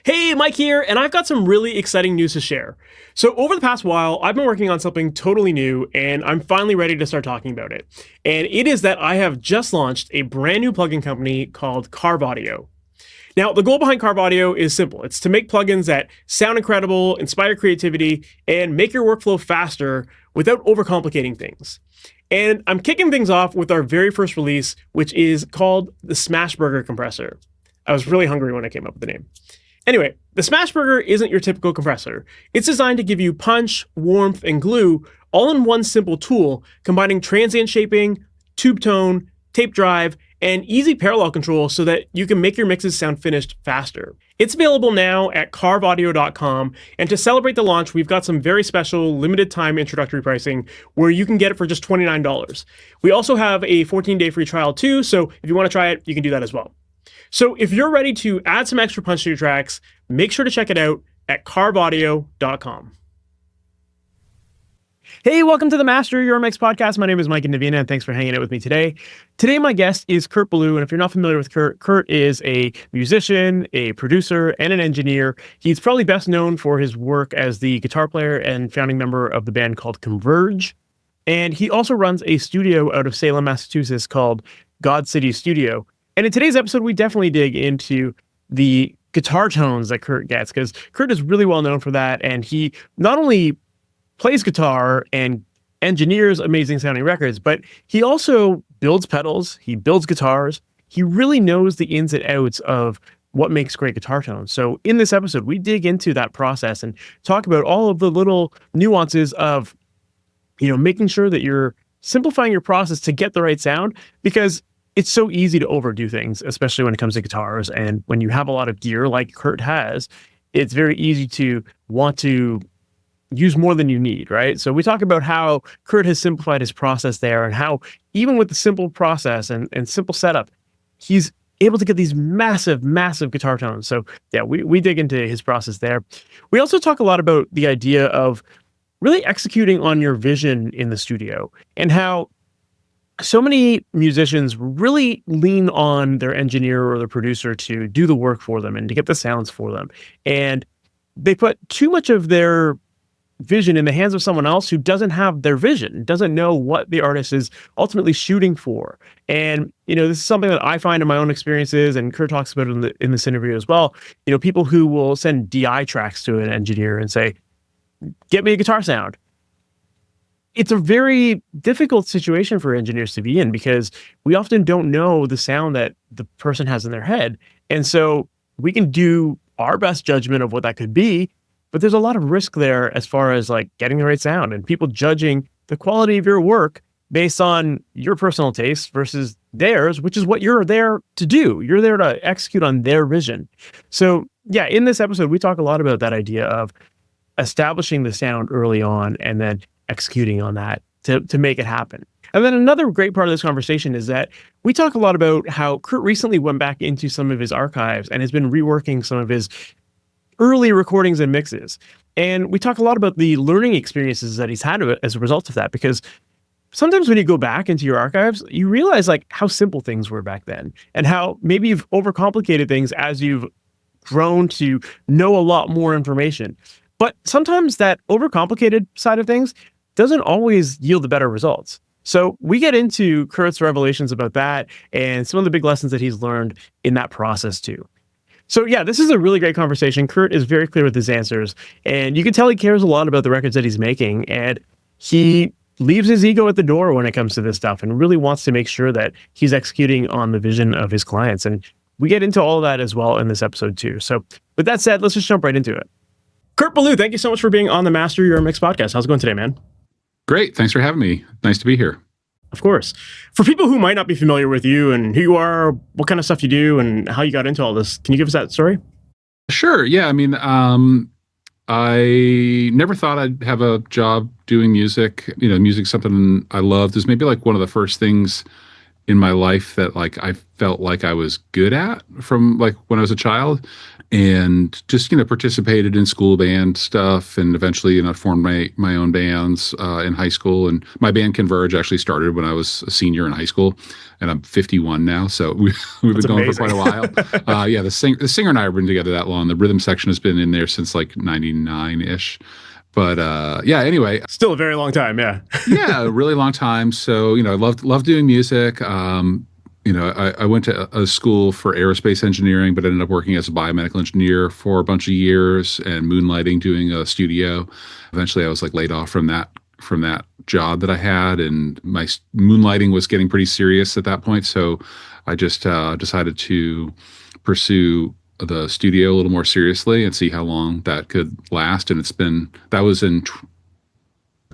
Hey, Mike here, and I've got some really exciting news to share. So over the past while, I've been working on something totally new, and I'm finally ready to start talking about it. And it is that I have just launched a brand new plugin company called Carve. Now, the goal behind Carve is simple. It's to make plugins that sound incredible, inspire creativity, and make your workflow faster without overcomplicating things. And I'm kicking things off with our very first release, which is called the Smashburger Compressor. I was really hungry when I came up with the name. Anyway, the Smashburger isn't your typical compressor. It's designed to give you punch, warmth, and glue all in one simple tool, combining transient shaping, tube tone, tape drive, and easy parallel control so that you can make your mixes sound finished faster. It's available now at carveaudio.com, and to celebrate the launch, we've got some very special limited time introductory pricing where you can get it for just $29. We also have a 14-day free trial too, so if you want to try it, you can do that as well. So if you're ready to add some extra punch to your tracks, make sure to check it out at carveaudio.com. Hey, welcome to the MasterYourMix podcast. My name is Mike Indivina, and thanks for hanging out with me today. Today, my guest is Kurt Ballou, and if you're not familiar with Kurt, Kurt is a musician, a producer, and an engineer. He's probably best known for his work as the guitar player and founding member of the band called Converge. And he also runs a studio out of Salem, Massachusetts called GodCity Studio. And in today's episode, we definitely dig into the guitar tones that Kurt gets, because Kurt is really well known for that. And he not only plays guitar and engineers amazing sounding records, but he also builds pedals, he builds guitars. He really knows the ins and outs of what makes great guitar tones. So in this episode, we dig into that process and talk about all of the little nuances of, making sure that you're simplifying your process to get the right sound, because it's so easy to overdo things, especially when it comes to guitars. And when you have a lot of gear like Kurt has, it's very easy to want to use more than you need, right? So we talk about how Kurt has simplified his process there, and how even with the simple process and simple setup, he's able to get these massive, massive guitar tones. So yeah, we dig into his process there. We also talk a lot about the idea of really executing on your vision in the studio, and how so many musicians really lean on their engineer or the producer to do the work for them and to get the sounds for them. And they put too much of their vision in the hands of someone else who doesn't have their vision, doesn't know what the artist is ultimately shooting for. And, this is something that I find in my own experiences, and Kurt talks about it in this interview as well. People who will send DI tracks to an engineer and say, get me a guitar sound. It's a very difficult situation for engineers to be in, because we often don't know the sound that the person has in their head. And so we can do our best judgment of what that could be, but there's a lot of risk there as far as like getting the right sound and people judging the quality of your work based on your personal taste versus theirs, which is what you're there to do. You're there to execute on their vision. So yeah, in this episode, we talk a lot about that idea of establishing the sound early on and then executing on that to make it happen. And then another great part of this conversation is that we talk a lot about how Kurt recently went back into some of his archives and has been reworking some of his early recordings and mixes. And we talk a lot about the learning experiences that he's had as a result of that, because sometimes when you go back into your archives, you realize like how simple things were back then, and how maybe you've overcomplicated things as you've grown to know a lot more information. But sometimes that overcomplicated side of things doesn't always yield the better results. So we get into Kurt's revelations about that and some of the big lessons that he's learned in that process too. So yeah, this is a really great conversation. Kurt is very clear with his answers, and you can tell he cares a lot about the records that he's making, and he leaves his ego at the door when it comes to this stuff and really wants to make sure that he's executing on the vision of his clients. And we get into all of that as well in this episode too. So with that said, let's just jump right into it. Kurt Ballou, thank you so much for being on the MasterYourMix podcast. How's it going today, man? Great. Thanks for having me. Nice to be here. Of course. For people who might not be familiar with you and who you are, what kind of stuff you do, and how you got into all this, can you give us that story? Sure. Yeah. I never thought I'd have a job doing music. Music's something I loved. It was maybe like one of the first things in my life that like I felt like I was good at from like when I was a child. and just participated in school band stuff, and eventually formed my own bands in high school. And my band Converge actually started when I was a senior in high school, and I'm 51 now, so we've been going amazing. for quite a while. Yeah, the singer and I have been together that long. The rhythm section has been in there since like 99 ish. But yeah, anyway, Still a very long time, yeah. yeah, a really long time. So I loved doing music. I went to a school for aerospace engineering, but ended up working as a biomedical engineer for a bunch of years and moonlighting doing a studio. Eventually, I was like laid off from that job that I had, and my moonlighting was getting pretty serious at that point. So I just decided to pursue the studio a little more seriously and see how long that could last. And that was in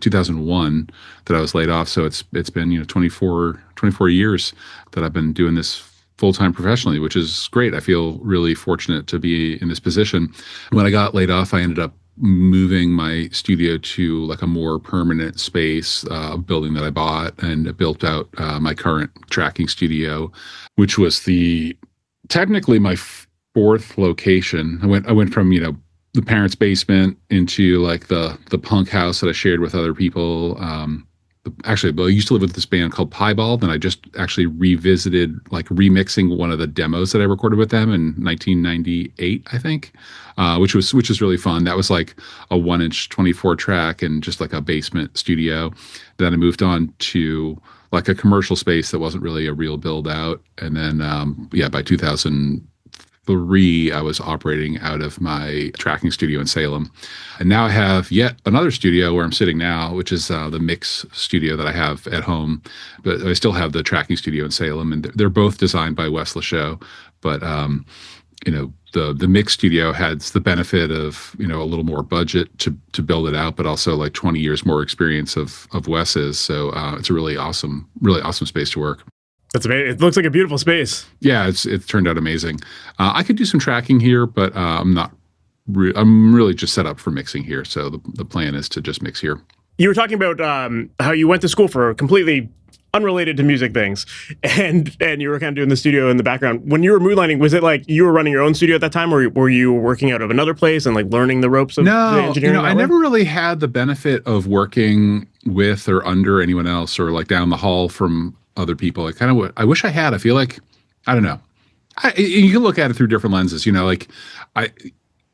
2001 that I was laid off. So it's been 24 years that I've been doing this full-time professionally, which is great. I feel really fortunate to be in this position. When I got laid off, I ended up moving my studio to like a more permanent space, building that I bought, and built out my current tracking studio, which was technically my fourth location. I went from the parents' basement into like the punk house that I shared with other people. Actually, I used to live with this band called Piebald, and I just actually revisited like remixing one of the demos that I recorded with them in 1998, I think, which was really fun. That was like a 1-inch 24 track and just like a basement studio. Then I moved on to like a commercial space that wasn't really a real build out, and then by 2003, I was operating out of my tracking studio in Salem. And now I have yet another studio where I'm sitting now, which is the mix studio that I have at home. But I still have the tracking studio in Salem, and they're both designed by Wes Lachaux. But the mix studio has the benefit of a little more budget to build it out, but also like 20 years more experience of Wes's. So it's a really awesome space to work. That's amazing. It looks like a beautiful space. Yeah, it's turned out amazing. I could do some tracking here, but I'm not. I'm really just set up for mixing here. So the plan is to just mix here. You were talking about how you went to school for completely unrelated to music things, and you were kind of doing the studio in the background. When you were moonlighting, was it like you were running your own studio at that time, or were you working out of another place and like learning the ropes of the engineering? I never really had the benefit of working with or under anyone else, or like down the hall from other people. I wish I had. I feel like, I don't know. You can look at it through different lenses.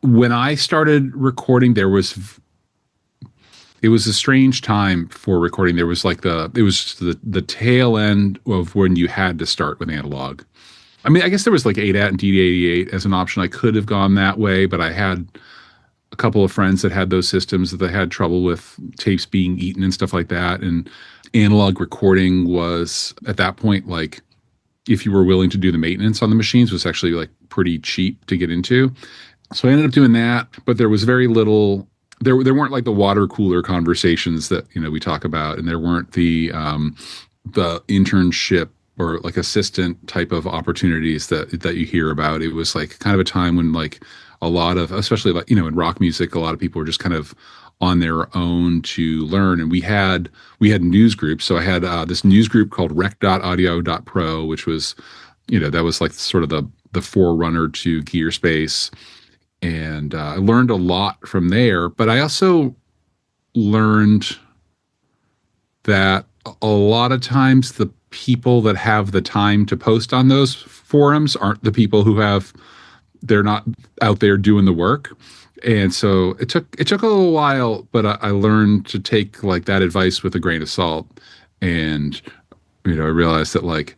When I started recording, it was a strange time for recording. There was the tail end of when you had to start with analog. I mean, I guess there was like ADAT and DD88 as an option. I could have gone that way, but I had a couple of friends that had those systems that they had trouble with tapes being eaten and stuff like that. And analog recording was at that point, like, if you were willing to do the maintenance on the machines, was actually like pretty cheap to get into. So I ended up doing that, but there was very little. There weren't like the water cooler conversations that we talk about, and there weren't the internship or like assistant type of opportunities that you hear about. It was like kind of a time when like a lot of, especially like in rock music, a lot of people were just kind of on their own to learn. And we had news groups. So I had this news group called rec.audio.pro, which was, that was like sort of the forerunner to Gearspace. And I learned a lot from there. But I also learned that a lot of times the people that have the time to post on those forums aren't the people they're not out there doing the work. And so it took a little while, but I learned to take like that advice with a grain of salt. And, I realized that like,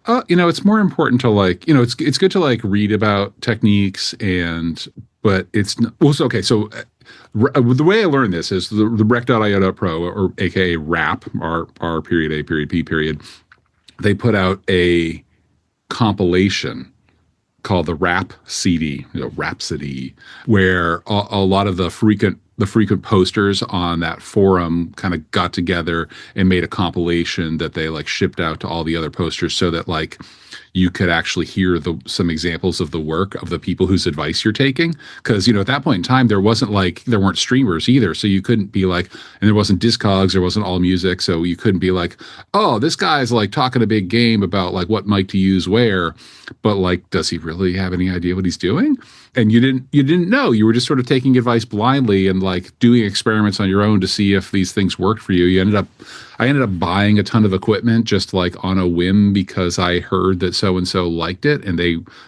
it's more important to like, it's good to like read about techniques but it's well, so, okay. So the way I learned this is the rec.io.pro, or AKA RAP, R period A period P period. They put out a compilation called the Rap CD, Rhapsody, where a lot of the frequent posters on that forum kind of got together and made a compilation that they like shipped out to all the other posters, so that like you could actually hear some examples of the work of the people whose advice you're taking. Because, at that point in time, there weren't streamers either. So you couldn't be like, and there wasn't Discogs, there wasn't All Music. So you couldn't be like, oh, this guy's like talking a big game about like what mic to use where, but like, does he really have any idea what he's doing? And you didn't know. You were just sort of taking advice blindly and like doing experiments on your own to see if these things worked for you. I ended up buying a ton of equipment just like on a whim because I heard that so and so liked it, and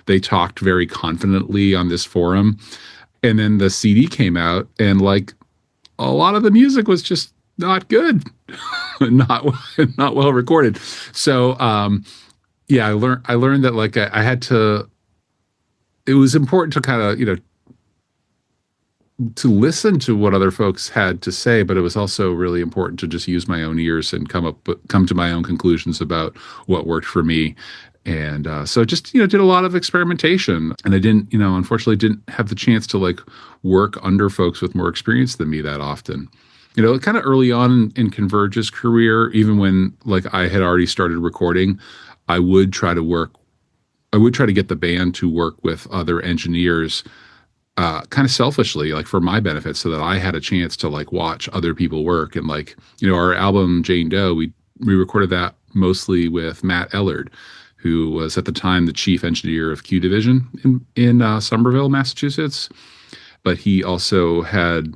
they talked very confidently on this forum. And then the CD came out, and like a lot of the music was just not good, not well recorded. So yeah, I learned that like I had to. It was important to kind of, to listen to what other folks had to say, but it was also really important to just use my own ears and come to my own conclusions about what worked for me. And so just, did a lot of experimentation. And I unfortunately didn't have the chance to like work under folks with more experience than me that often. Kind of early on in Converge's career, even when like I had already started recording, I would try to get the band to work with other engineers kind of selfishly, like for my benefit, so that I had a chance to like watch other people work. And like, our album Jane Doe, we recorded that mostly with Matt Ellard, who was at the time the chief engineer of Q Division in Somerville, Massachusetts. But he also had,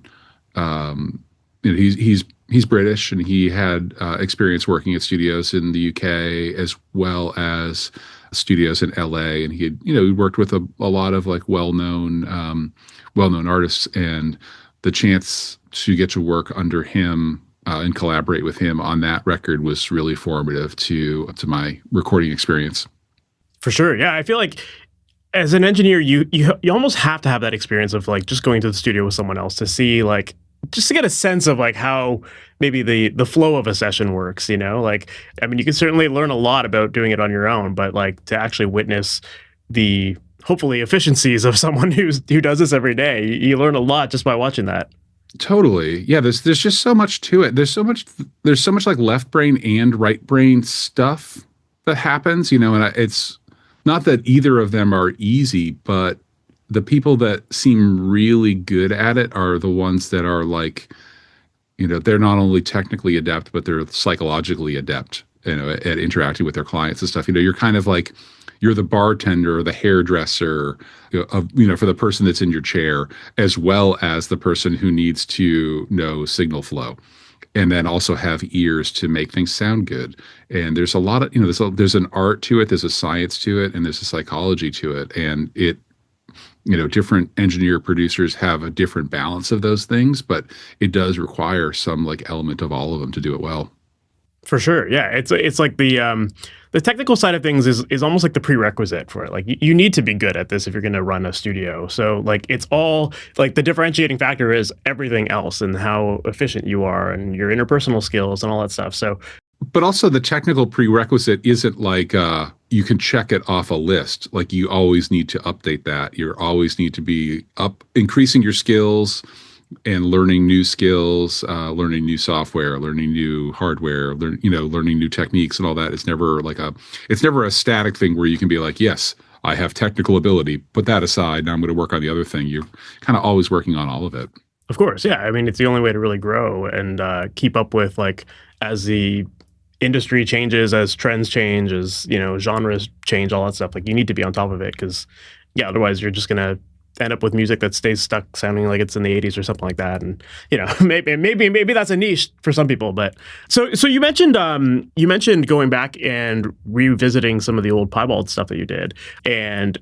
he's British, and he had experience working at studios in the UK as well as studios in LA, and he had, he worked with a lot of like well-known artists, and the chance to get to work under him and collaborate with him on that record was really formative to my recording experience. For sure. Yeah. I feel like as an engineer, you almost have to have that experience of like just going to the studio with someone else to see like, just to get a sense of like how maybe the flow of a session works, like, I mean, you can certainly learn a lot about doing it on your own, but like to actually witness the hopefully efficiencies of someone who does this every day, you learn a lot just by watching that. Totally. Yeah. There's just so much to it. There's so much like left brain and right brain stuff that happens, and it's not that either of them are easy, but the people that seem really good at it are the ones that are like, they're not only technically adept, but they're psychologically adept, at interacting with their clients and stuff. You're kind of like, you're the bartender or the hairdresser, for the person that's in your chair, as well as the person who needs to know signal flow, and then also have ears to make things sound good. And there's a lot of, there's an art to it, there's a science to it, and there's a psychology to it. And it, different engineer producers have a different balance of those things, but it does require some like element of all of them to do it well. For sure. Yeah. It's like the technical side of things is almost like the prerequisite for it. Like you need to be good at this if you're going to run a studio. So like it's all like the differentiating factor is everything else and how efficient you are and your interpersonal skills and all that stuff. So, but also the technical prerequisite isn't like you can check it off a list. Like you always need to update that. You always need to be increasing your skills and learning new skills, learning new software, learning new hardware, learning new techniques and all that. It's never a static thing where you can be like, yes, I have technical ability, put that aside. Now I'm going to work on the other thing. You're kind of always working on all of it. Of course. Yeah. I mean, it's the only way to really grow and keep up with like as the industry changes, as trends change, as, genres change, all that stuff. Like you need to be on top of it because otherwise you're just going to end up with music that stays stuck sounding like it's in the 80s or something like that. And, maybe that's a niche for some people, but so you mentioned going back and revisiting some of the old piebald stuff that you did. And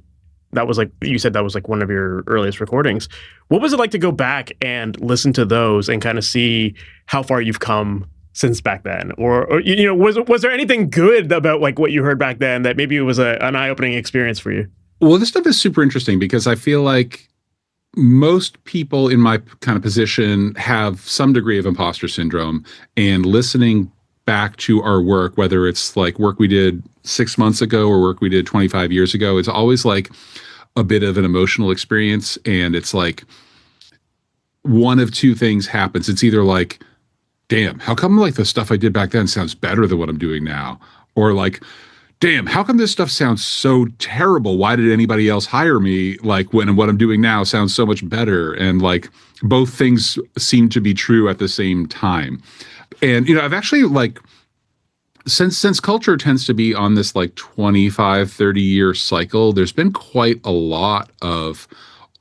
that was like, you said that was like one of your earliest recordings. What was it like to go back and listen to those and kind of see how far you've come since back then? Or was there anything good about like what you heard back then that maybe it was an eye-opening experience for you? Well, this stuff is super interesting because I feel like most people in my kind of position have some degree of imposter syndrome, and listening back to our work, whether it's like work we did 6 months ago or work we did 25 years ago, it's always like a bit of an emotional experience. And it's like one of two things happens. It's either like, damn, how come like the stuff I did back then sounds better than what I'm doing now? Or like, damn, how come this stuff sounds so terrible? Why did anybody else hire me? Like when what I'm doing now sounds so much better. And like both things seem to be true at the same time. And, I've actually like, since culture tends to be on this like 25, 30-year cycle, there's been quite a lot of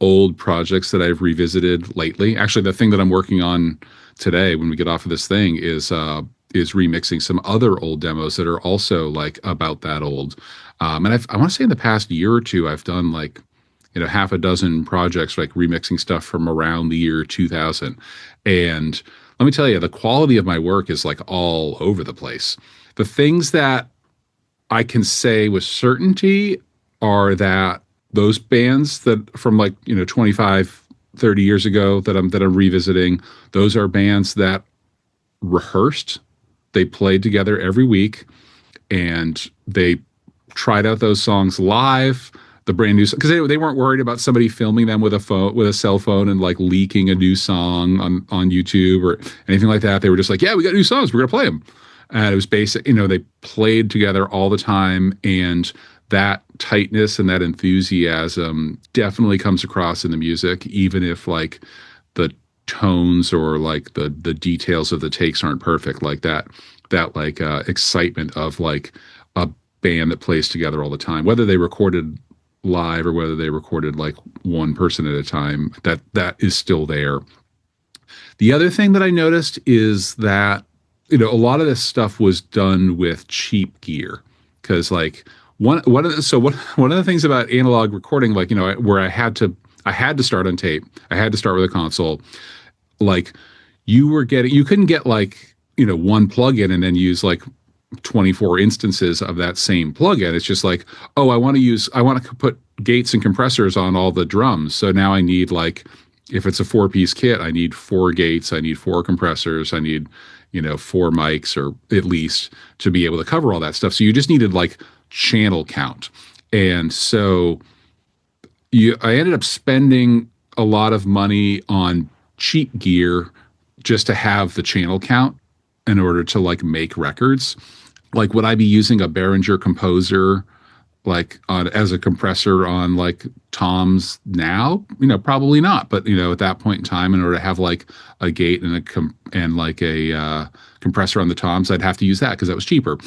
old projects that I've revisited lately. Actually, the thing that I'm working on today when we get off of this thing is remixing some other old demos that are also like about that old. And I want to say in the past year or two, I've done like, half a dozen projects, like remixing stuff from around the year 2000. And let me tell you, the quality of my work is like all over the place. The things that I can say with certainty are that those bands that from like, 25, 30 years ago that I'm revisiting, those are bands that rehearsed. They played together every week and they tried out those songs live, the brand new, because they weren't worried about somebody filming them with a cell phone and like leaking a new song on YouTube or anything like that. They were just like, yeah, we got new songs, we're gonna play them. And it was basic, they played together all the time, and that tightness and that enthusiasm definitely comes across in the music, even if like the tones or like the details of the takes aren't perfect. Like that like excitement of like a band that plays together all the time, whether they recorded live or whether they recorded like one person at a time, that is still there. The other thing that I noticed is that a lot of this stuff was done with cheap gear, because like one of the things about analog recording, like where I had to start on tape, I had to start with a console. Like you couldn't get like one plugin and then use like 24 instances of that same plugin. It's just like, oh, I want to put gates and compressors on all the drums, so now I need like, if it's a 4-piece kit, I need 4 gates, I need 4 compressors, I need 4 mics, or at least, to be able to cover all that stuff. So you just needed like channel count. And so I ended up spending a lot of money on cheap gear just to have the channel count in order to like make records. Like, would I be using a Behringer Composer like as a compressor on like toms now? Probably not. But at that point in time, in order to have like a gate and a compressor on the toms, I'd have to use that because that was cheaper.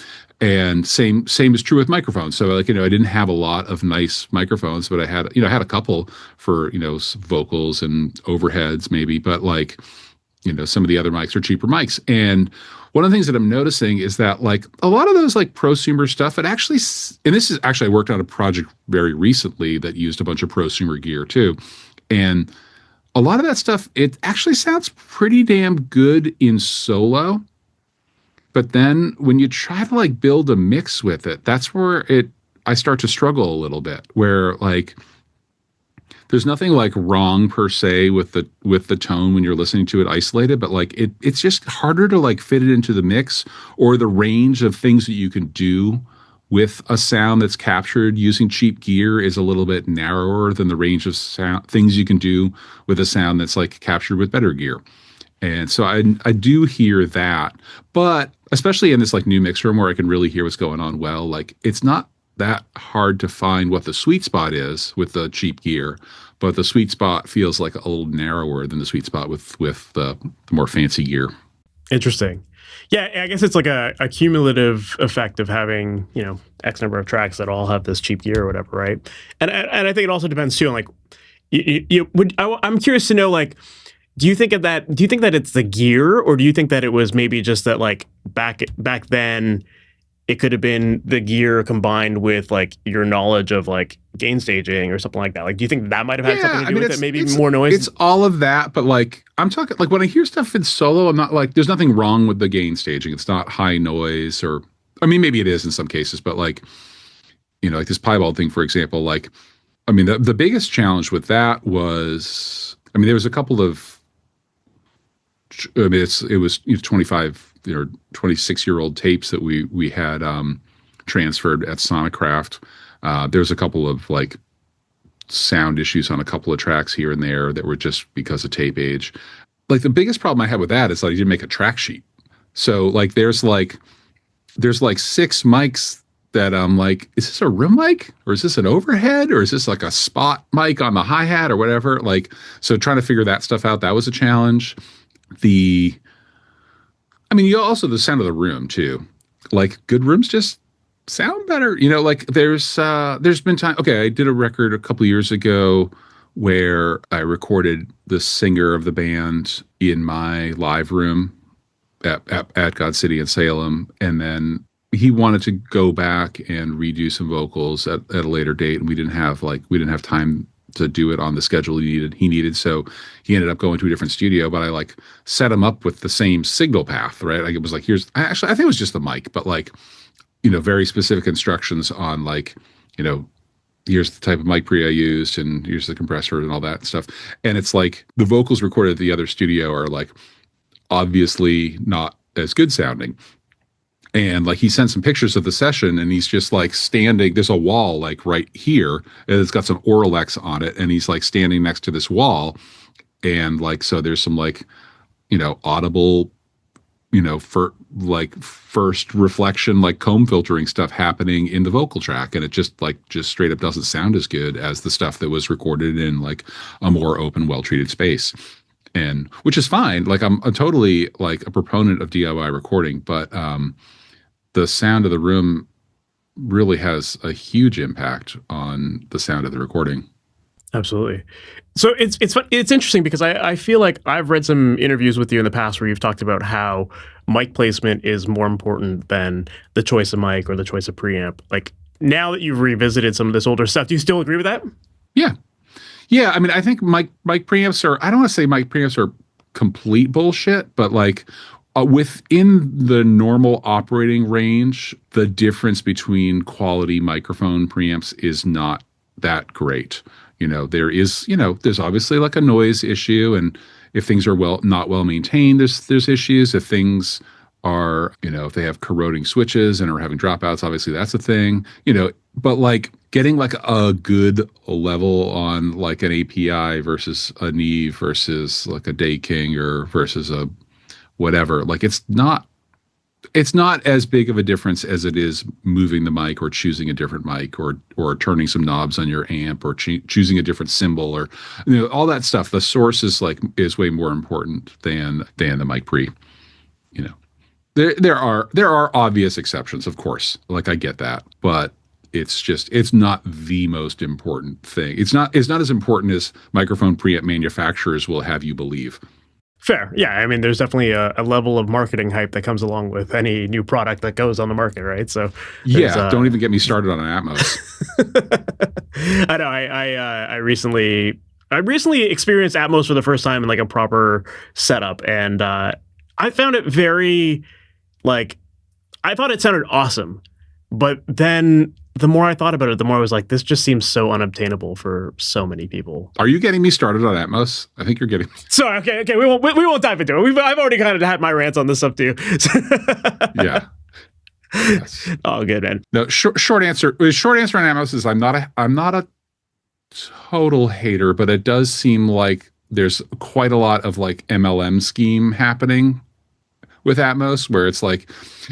And same is true with microphones. So like I didn't have a lot of nice microphones, but I had a couple for vocals and overheads maybe. But like some of the other mics are cheaper mics. And one of the things that I'm noticing is that like a lot of those like prosumer stuff, and this is actually, I worked on a project very recently that used a bunch of prosumer gear too. And a lot of that stuff, it actually sounds pretty damn good in solo. But then when you try to like build a mix with it, that's where I start to struggle a little bit, where like, there's nothing like wrong per se with the tone when you're listening to it isolated, but like it's just harder to like fit it into the mix, or the range of things that you can do with a sound that's captured using cheap gear is a little bit narrower than the range of things you can do with a sound that's like captured with better gear. And so I do hear that, but especially in this like new mix room where I can really hear what's going on well, like it's not that hard to find what the sweet spot is with the cheap gear, but the sweet spot feels like a little narrower than the sweet spot with the more fancy gear. Interesting. Yeah, I guess it's like a cumulative effect of having, X number of tracks that all have this cheap gear or whatever, right? And I think it also depends too on like, I'm curious to know, like, do you think that it's the gear, or do you think that it was maybe just that like back then it could have been the gear combined with like your knowledge of like gain staging or something like that? Like, do you think that might have had something to do with it? Maybe more noise? It's all of that, but like, I'm talking like when I hear stuff in solo, I'm not like, there's nothing wrong with the gain staging. It's not high noise, or, I mean, maybe it is in some cases, but like, like this piebald thing, for example, like, I mean, the biggest challenge with that was, I mean, there was a couple of, I mean, it was 25 or 26-year-old tapes that we had transferred at Sonicraft. There's a couple of like sound issues on a couple of tracks here and there that were just because of tape age. Like the biggest problem I had with that is like you didn't make a track sheet. So like there's like 6 mics that I'm like, is this a room mic or is this an overhead or is this like a spot mic on the hi-hat or whatever? Like, so trying to figure that stuff out, that was a challenge. The, I mean, you also the sound of the room too. Like good rooms just sound better. Like there's been time. Okay, I did a record a couple years ago where I recorded the singer of the band in my live room at GodCity in Salem, and then he wanted to go back and redo some vocals at a later date, and we didn't have time to do it on the schedule he needed. So he ended up going to a different studio, but I like set him up with the same signal path, right? Like it was like, I think it was just the mic, but like, very specific instructions on like, here's the type of mic pre I used and here's the compressor and all that stuff. And it's like the vocals recorded at the other studio are like obviously not as good sounding. And like he sent some pictures of the session and he's just like standing, there's a wall like right here and it's got some Auralex on it. And he's like standing next to this wall. And like, so there's some like, audible, for like first reflection, like comb filtering stuff happening in the vocal track. And it just straight up doesn't sound as good as the stuff that was recorded in like a more open, well-treated space. And which is fine. Like I'm totally like a proponent of DIY recording, but, the sound of the room really has a huge impact on the sound of the recording. Absolutely. So it's interesting because I feel like I've read some interviews with you in the past where you've talked about how mic placement is more important than the choice of mic or the choice of preamp. Like now that you've revisited some of this older stuff, do you still agree with that? Yeah. Yeah. I mean, I think mic preamps I don't want to say mic preamps are complete bullshit, but like, within the normal operating range, the difference between quality microphone preamps is not that great. There's obviously like a noise issue, and if things are not well maintained, there's issues. If things are, if they have corroding switches and are having dropouts, obviously that's a thing. But like getting like a good level on like an API versus a Neve versus like a Day King or versus a whatever, like it's not as big of a difference as it is moving the mic or choosing a different mic or turning some knobs on your amp or choosing a different cymbal or all that stuff. The source is way more important than the mic pre. There are obvious exceptions, of course, like I get that, but it's not the most important thing. It's not as important as microphone preamp manufacturers will have you believe. Fair. Yeah. I mean, there's definitely a level of marketing hype that comes along with any new product that goes on the market, right? So yeah, don't even get me started on an Atmos. I know. I recently experienced Atmos for the first time in like a proper setup, and I found it very like I thought it sounded awesome, but then the more I thought about it, the more I was like, this just seems so unobtainable for so many people. Are you getting me started on Atmos? I think you're getting me. Sorry, okay, we won't dive into it. I've already kind of had my rants on this stuff too. Yeah. Yes. Oh, good, man. No, short answer on Atmos is I'm not a total hater, but it does seem like there's quite a lot of like MLM scheme happening with Atmos, where it's like,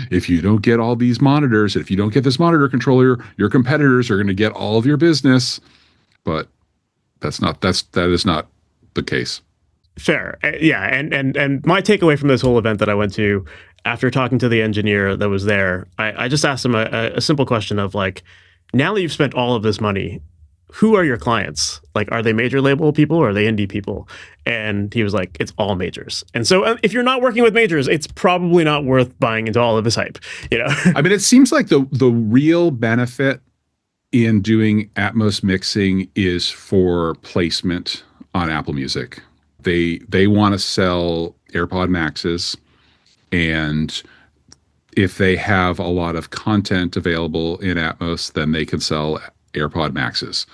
if you don't get all these monitors, if you don't get this monitor controller, your competitors are going to get all of your business. But that is not the case. Fair. Yeah. And my takeaway from this whole event that I went to, after talking to the engineer that was there, I just asked him a simple question of like, now that you've spent all of this money, who are your clients? Like, are they major label people or are they indie people? And he was like, it's all majors. And so if you're not working with majors, it's probably not worth buying into all of this hype. I mean, it seems like the real benefit in doing Atmos mixing is for placement on Apple Music. They want to sell AirPod Maxes, and if they have a lot of content available in Atmos, then they can sell AirPod Maxes.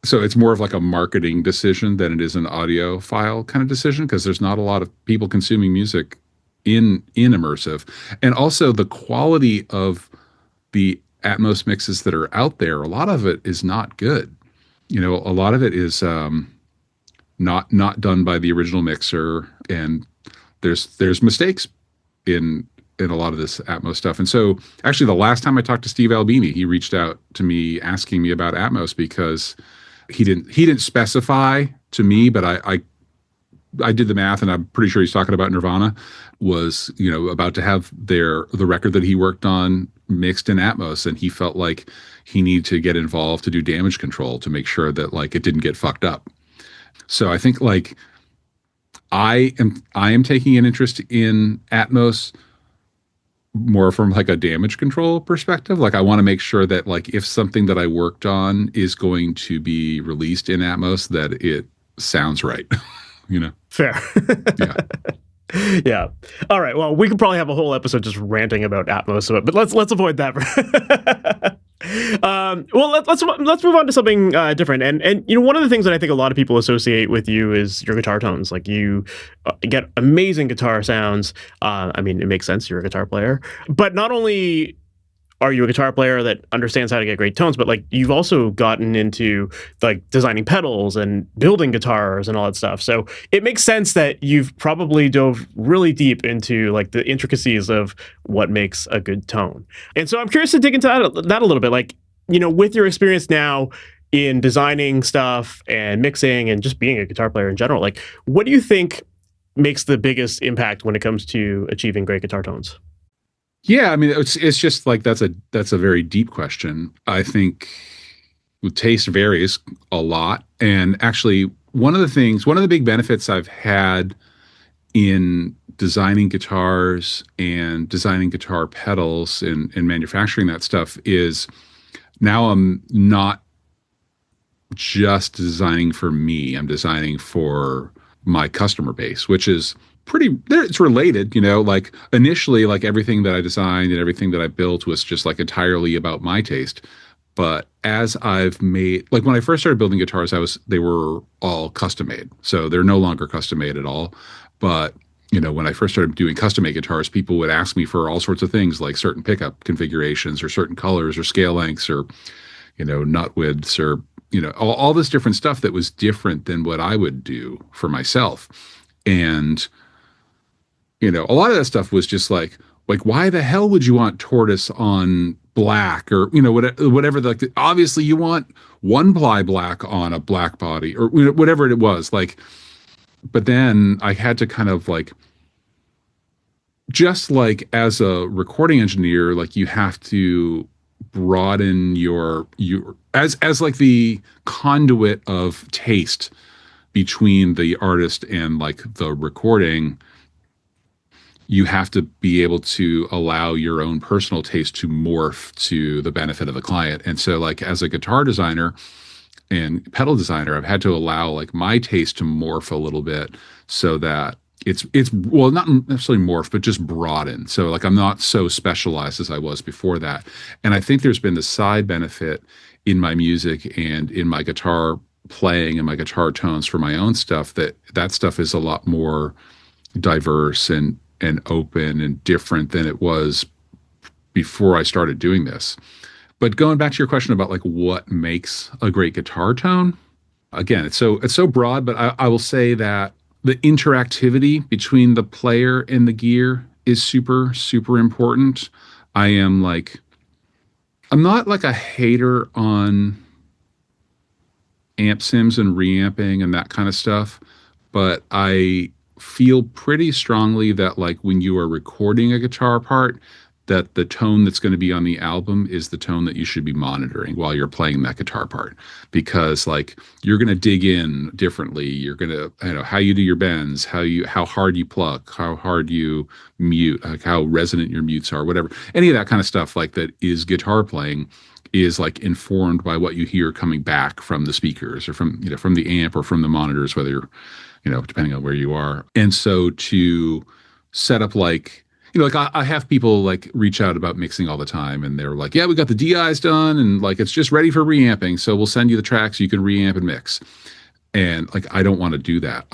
So it's more of like a marketing decision than it is an audiophile kind of decision, because there's not a lot of people consuming music in immersive. And also the quality of the Atmos mixes that are out there, a lot of it is not good. A lot of it is not done by the original mixer, and there's mistakes in in a lot of this Atmos stuff. And so actually the last time I talked to Steve Albini, he reached out to me asking me about Atmos because he didn't specify to me, but I did the math, and I'm pretty sure he's talking about Nirvana was, about to have the record that he worked on mixed in Atmos, and he felt like he needed to get involved to do damage control to make sure that like it didn't get fucked up. So I think like I am taking an interest in Atmos more from like a damage control perspective. Like I want to make sure that like if something that I worked on is going to be released in Atmos, that it sounds right. Fair. Yeah. Yeah. All right. Well, we could probably have a whole episode just ranting about Atmos, but let's avoid that. Well, let's move on to something different. And one of the things that I think a lot of people associate with you is your guitar tones. Like you get amazing guitar sounds. I mean, it makes sense. You're a guitar player, but not only are you a guitar player that understands how to get great tones, but like you've also gotten into like designing pedals and building guitars and all that stuff. So it makes sense that you've probably dove really deep into like the intricacies of what makes a good tone. And so I'm curious to dig into that a little bit. Like, with your experience now in designing stuff and mixing and just being a guitar player in general, like what do you think makes the biggest impact when it comes to achieving great guitar tones? Yeah, I mean, it's just like that's a very deep question. I think taste varies a lot, and actually, one of the big benefits I've had in designing guitars and designing guitar pedals and manufacturing that stuff is now I'm not just designing for me. I'm designing for my customer base, which is it's related, like initially, like everything that I designed and everything that I built was just like entirely about my taste. But as I've made, like when I first started building guitars, they were all custom made. So they're no longer custom made at all. But, when I first started doing custom made guitars, people would ask me for all sorts of things like certain pickup configurations or certain colors or scale lengths or, nut widths or, all this different stuff that was different than what I would do for myself. And a lot of that stuff was just like why the hell would you want tortoise on black or whatever, like obviously you want one ply black on a black body or whatever it was like. But then I had to kind of like, just like as a recording engineer, like you have to broaden your as like the conduit of taste between the artist and like the recording. You have to be able to allow your own personal taste to morph to the benefit of the client. And so like as a guitar designer and pedal designer, I've had to allow like my taste to morph a little bit so that it's well, not necessarily morph, but just broaden. So like I'm not so specialized as I was before that. And I think there's been the side benefit in my music and in my guitar playing and my guitar tones for my own stuff that stuff is a lot more diverse and open and different than it was before I started doing this. But going back to your question about like what makes a great guitar tone, again, it's so broad, but I will say that the interactivity between the player and the gear is super, super important. I'm not like a hater on amp sims and reamping and that kind of stuff, but I feel pretty strongly that like when you are recording a guitar part, that the tone that's going to be on the album is the tone that you should be monitoring while you're playing that guitar part, because like you're going to dig in differently. You're going to, how you do your bends, how hard you pluck, how hard you mute, like how resonant your mutes are, whatever, any of that kind of stuff like that is guitar playing is like informed by what you hear coming back from the speakers or from the amp or from the monitors, whether you're, depending on where you are. And so to set up like, like I have people like reach out about mixing all the time and they're like, yeah, we got the DIs done and like it's just ready for reamping. So we'll send you the tracks, you can reamp and mix. And like I don't want to do that.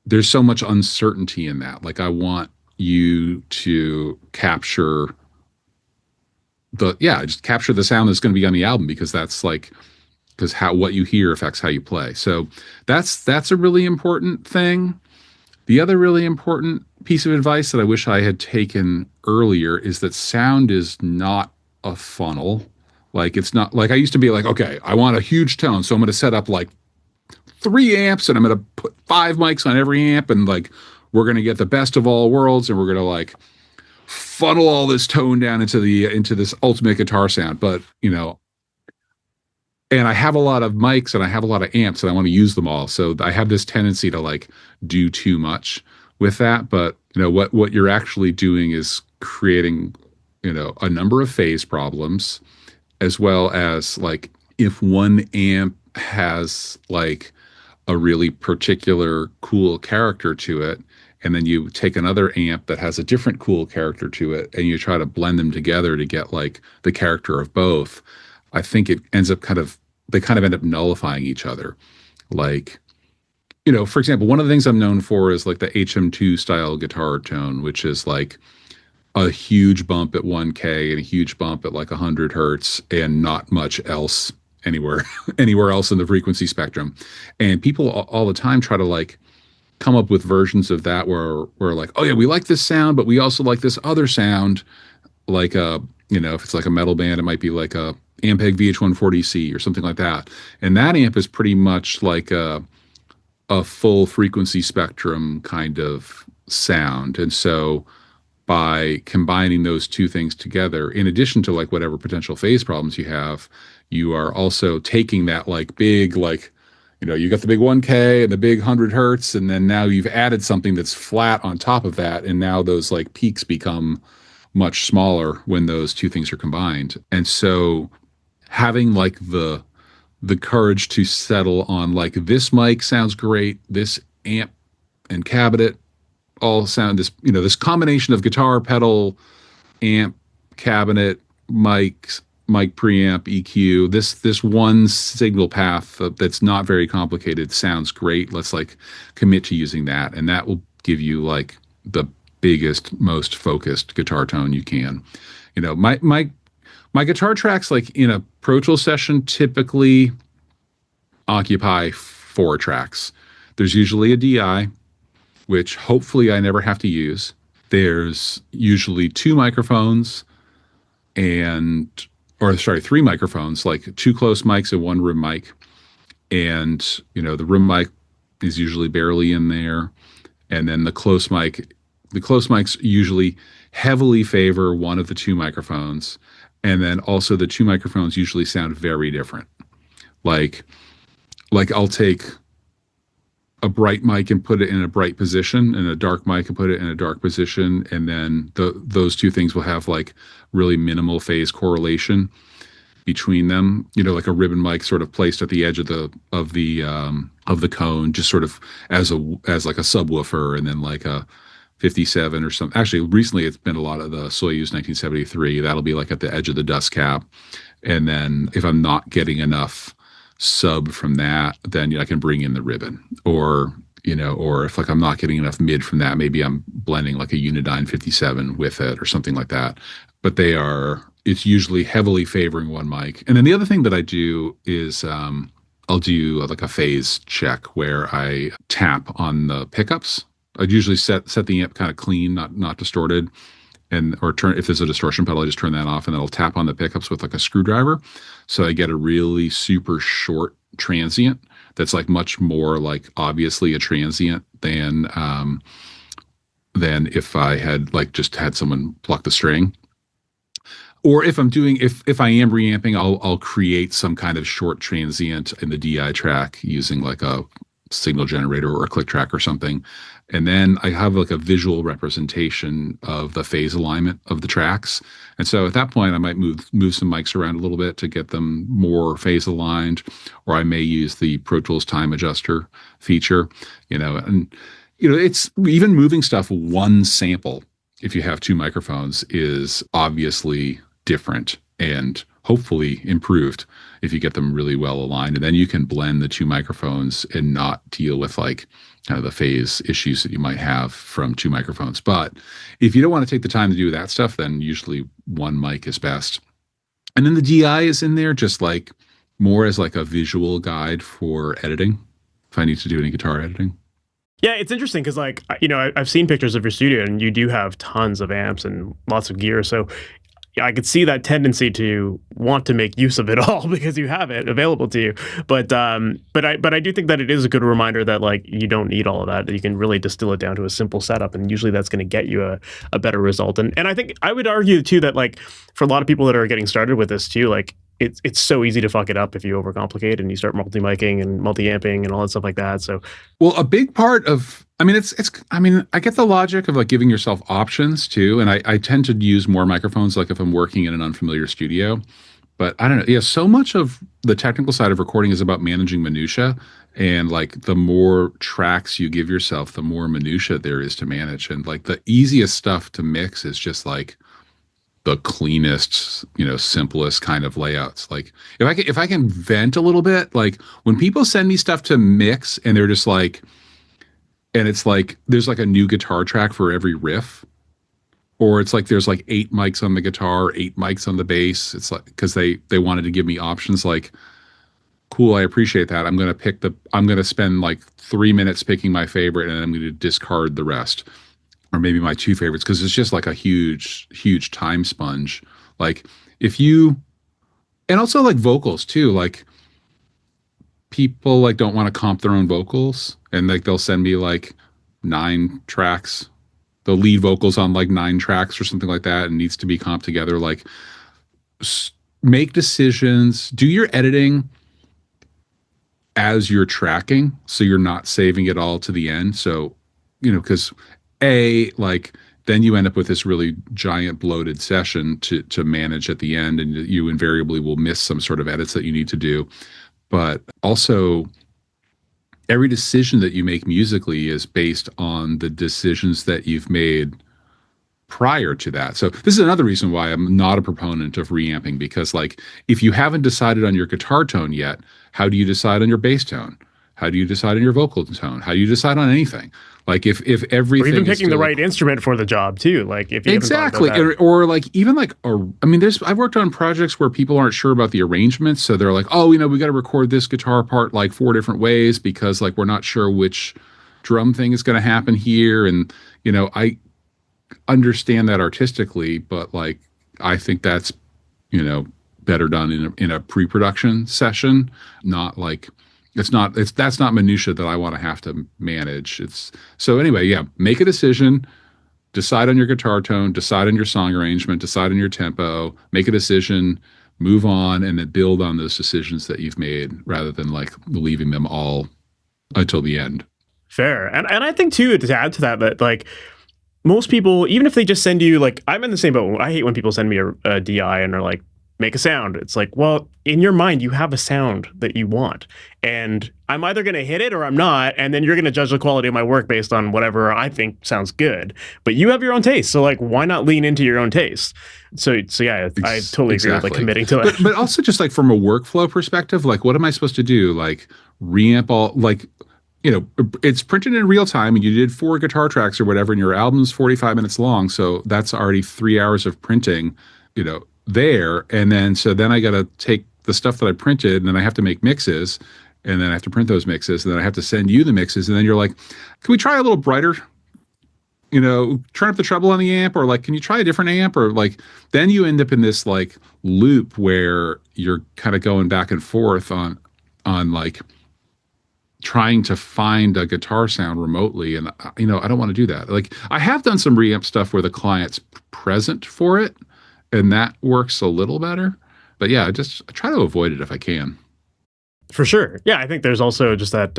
There's so much uncertainty in that. Like I want you to capture just capture the sound that's going to be on the album, because that's like what you hear affects how you play. So that's a really important thing. The other really important piece of advice that I wish I had taken earlier is that sound is not a funnel. Like it's not like I used to be like, okay, I want a huge tone, so I'm going to set up like 3 amps and I'm going to put 5 mics on every amp and like we're going to get the best of all worlds and we're going to like funnel all this tone down into this ultimate guitar sound. But and I have a lot of mics and I have a lot of amps and I want to use them all. So I have this tendency to like do too much with that. But what you're actually doing is creating, a number of phase problems, as well as like if one amp has like a really particular cool character to it, and then you take another amp that has a different cool character to it and you try to blend them together to get like the character of both. I think it ends up they kind of end up nullifying each other. Like, for example, one of the things I'm known for is like the HM2 style guitar tone, which is like a huge bump at 1K and a huge bump at like 100 hertz and not much else anywhere anywhere else in the frequency spectrum. And people all the time try to like come up with versions of that where we're like, oh yeah, we like this sound, but we also like this other sound. Like if it's like a metal band, it might be like a Ampeg VH140C or something like that. And that amp is pretty much like a full frequency spectrum kind of sound. And so by combining those two things together, in addition to like whatever potential phase problems you have, you are also taking that like big, like, you got the big 1K and the big 100 hertz, and then now you've added something that's flat on top of that. And now those like peaks become much smaller when those two things are combined. And so having like the courage to settle on like this mic sounds great, this amp and cabinet all sound this combination of guitar, pedal, amp, cabinet, mic preamp, EQ, this one signal path that's not very complicated sounds great. Let's like commit to using that, and that will give you like the biggest, most focused guitar tone you can. My guitar tracks like in a Pro Tools session typically occupy 4 tracks. There's usually a DI, which hopefully I never have to use. There's usually 2 microphones or sorry, 3 microphones, like 2 close mics and 1 room mic. And, the room mic is usually barely in there. And then the close mics usually heavily favor one of the 2 microphones. And then also the 2 microphones usually sound very different. Like I'll take a bright mic and put it in a bright position and a dark mic and put it in a dark position. And then those two things will have like really minimal phase correlation between them, like a ribbon mic sort of placed at the edge of the cone, just sort of as like a subwoofer, and then like a 57 or something. Actually, recently it's been a lot of the Soyuz 1973. That'll be like at the edge of the dust cap. And then if I'm not getting enough sub from that, then I can bring in the ribbon, or if like I'm not getting enough mid from that, maybe I'm blending like a Unidyne 57 with it or something like that. But it's usually heavily favoring one mic. And then the other thing that I do is I'll do like a phase check where I tap on the pickups. I'd usually set the amp kind of clean, not distorted, or turn, if there's a distortion pedal, I just turn that off, and then I'll tap on the pickups with like a screwdriver. So I get a really super short transient that's like much more like obviously a transient than if I had like just had someone pluck the string. Or if I am reamping, I'll create some kind of short transient in the DI track using like a signal generator or a click track or something. And then I have like a visual representation of the phase alignment of the tracks. And so at that point, I might move some mics around a little bit to get them more phase aligned, or I may use the Pro Tools time adjuster feature, it's even moving stuff one sample. If you have 2 microphones, is obviously different and hopefully improved if you get them really well aligned. And then you can blend the 2 microphones and not deal with like kind of the phase issues that you might have from 2 microphones. But if you don't want to take the time to do that stuff, then usually one mic is best. And then the DI is in there just like more as like a visual guide for editing, if I need to do any guitar editing. Yeah, it's interesting because, like, I've seen pictures of your studio, and you do have tons of amps and lots of gear. So yeah, I could see that tendency to want to make use of it all because you have it available to you. But I do think that it is a good reminder that, like, you don't need all of that. That you can really distill it down to a simple setup, and usually that's going to get you a better result. And I think I would argue too that, like, for a lot of people that are getting started with this too, like, it's so easy to fuck it up if you overcomplicate and you start multi-miking and multi-amping and all that stuff like that. So Well, a big part of, I mean, I mean, I get the logic of like giving yourself options too. And I tend to use more microphones, like if I'm working in an unfamiliar studio, but I don't know. Yeah. So much of the technical side of recording is about managing minutia. And like the more tracks you give yourself, the more minutia there is to manage. And like the easiest stuff to mix is just like the cleanest, simplest kind of layouts. Like if I can vent a little bit, like when people send me stuff to mix and they're just like, and it's like there's like a new guitar track for every riff, or it's like there's like 8 mics on the guitar, 8 mics on the bass. It's like because they wanted to give me options. Like, cool, I appreciate that. I'm gonna spend like 3 minutes picking my favorite, and then I'm gonna discard the rest, or maybe my 2 favorites, because it's just like a huge time sponge. Like if you, and also like vocals too, like people like don't want to comp their own vocals, and like they'll send me like 9 tracks, the lead vocals on like 9 tracks or something like that, and needs to be comped together. Like make decisions, do your editing as you're tracking, so you're not saving it all to the end. So because like then you end up with this really giant bloated session to manage at the end, and you invariably will miss some sort of edits that you need to do. But also, every decision that you make musically is based on the decisions that you've made prior to that. So this is another reason why I'm not a proponent of reamping, because like if you haven't decided on your guitar tone yet, how do you decide on your bass tone? How do you decide on your vocal tone? How do you decide on anything? Like if or everything even is picking the still right instrument for the job too. Like if you haven't thought exactly, about that. or like even like I mean, I've worked on projects where people aren't sure about the arrangements, so they're like, oh, we got to record this guitar part like 4 different ways because like we're not sure which drum thing is going to happen here, and I understand that artistically, but like I think that's better done in a pre-production session, not like that's not minutia that I want to have to manage. It's so anyway, yeah, make a decision, decide on your guitar tone, decide on your song arrangement, decide on your tempo, make a decision, move on, and then build on those decisions that you've made rather than like leaving them all until the end. Fair. And I think too, to add to that, that like most people, even if they just send you, like, I'm in the same boat. I hate when people send me a DI and they're like, make a sound. It's like, well, in your mind, you have a sound that you want. And I'm either going to hit it or I'm not. And then you're going to judge the quality of my work based on whatever I think sounds good. But you have your own taste. So, like, why not lean into your own taste? So yeah, I totally agree with like committing to it. But also just like from a workflow perspective, like, what am I supposed to do? Like, reamp all, like, it's printed in real time, and you did 4 guitar tracks or whatever, and your album's 45 minutes long. So that's already 3 hours of printing, there. And then, so then I got to take the stuff that I printed, and then I have to make mixes, and then I have to print those mixes, and then I have to send you the mixes. And then you're like, can we try a little brighter, turn up the treble on the amp, or like, can you try a different amp? Or like, then you end up in this like loop where you're kind of going back and forth on like, trying to find a guitar sound remotely. And I don't want to do that. Like I have done some reamp stuff where the client's present for it, and that works a little better. But yeah, I try to avoid it if I can. For sure. Yeah, I think there's also just that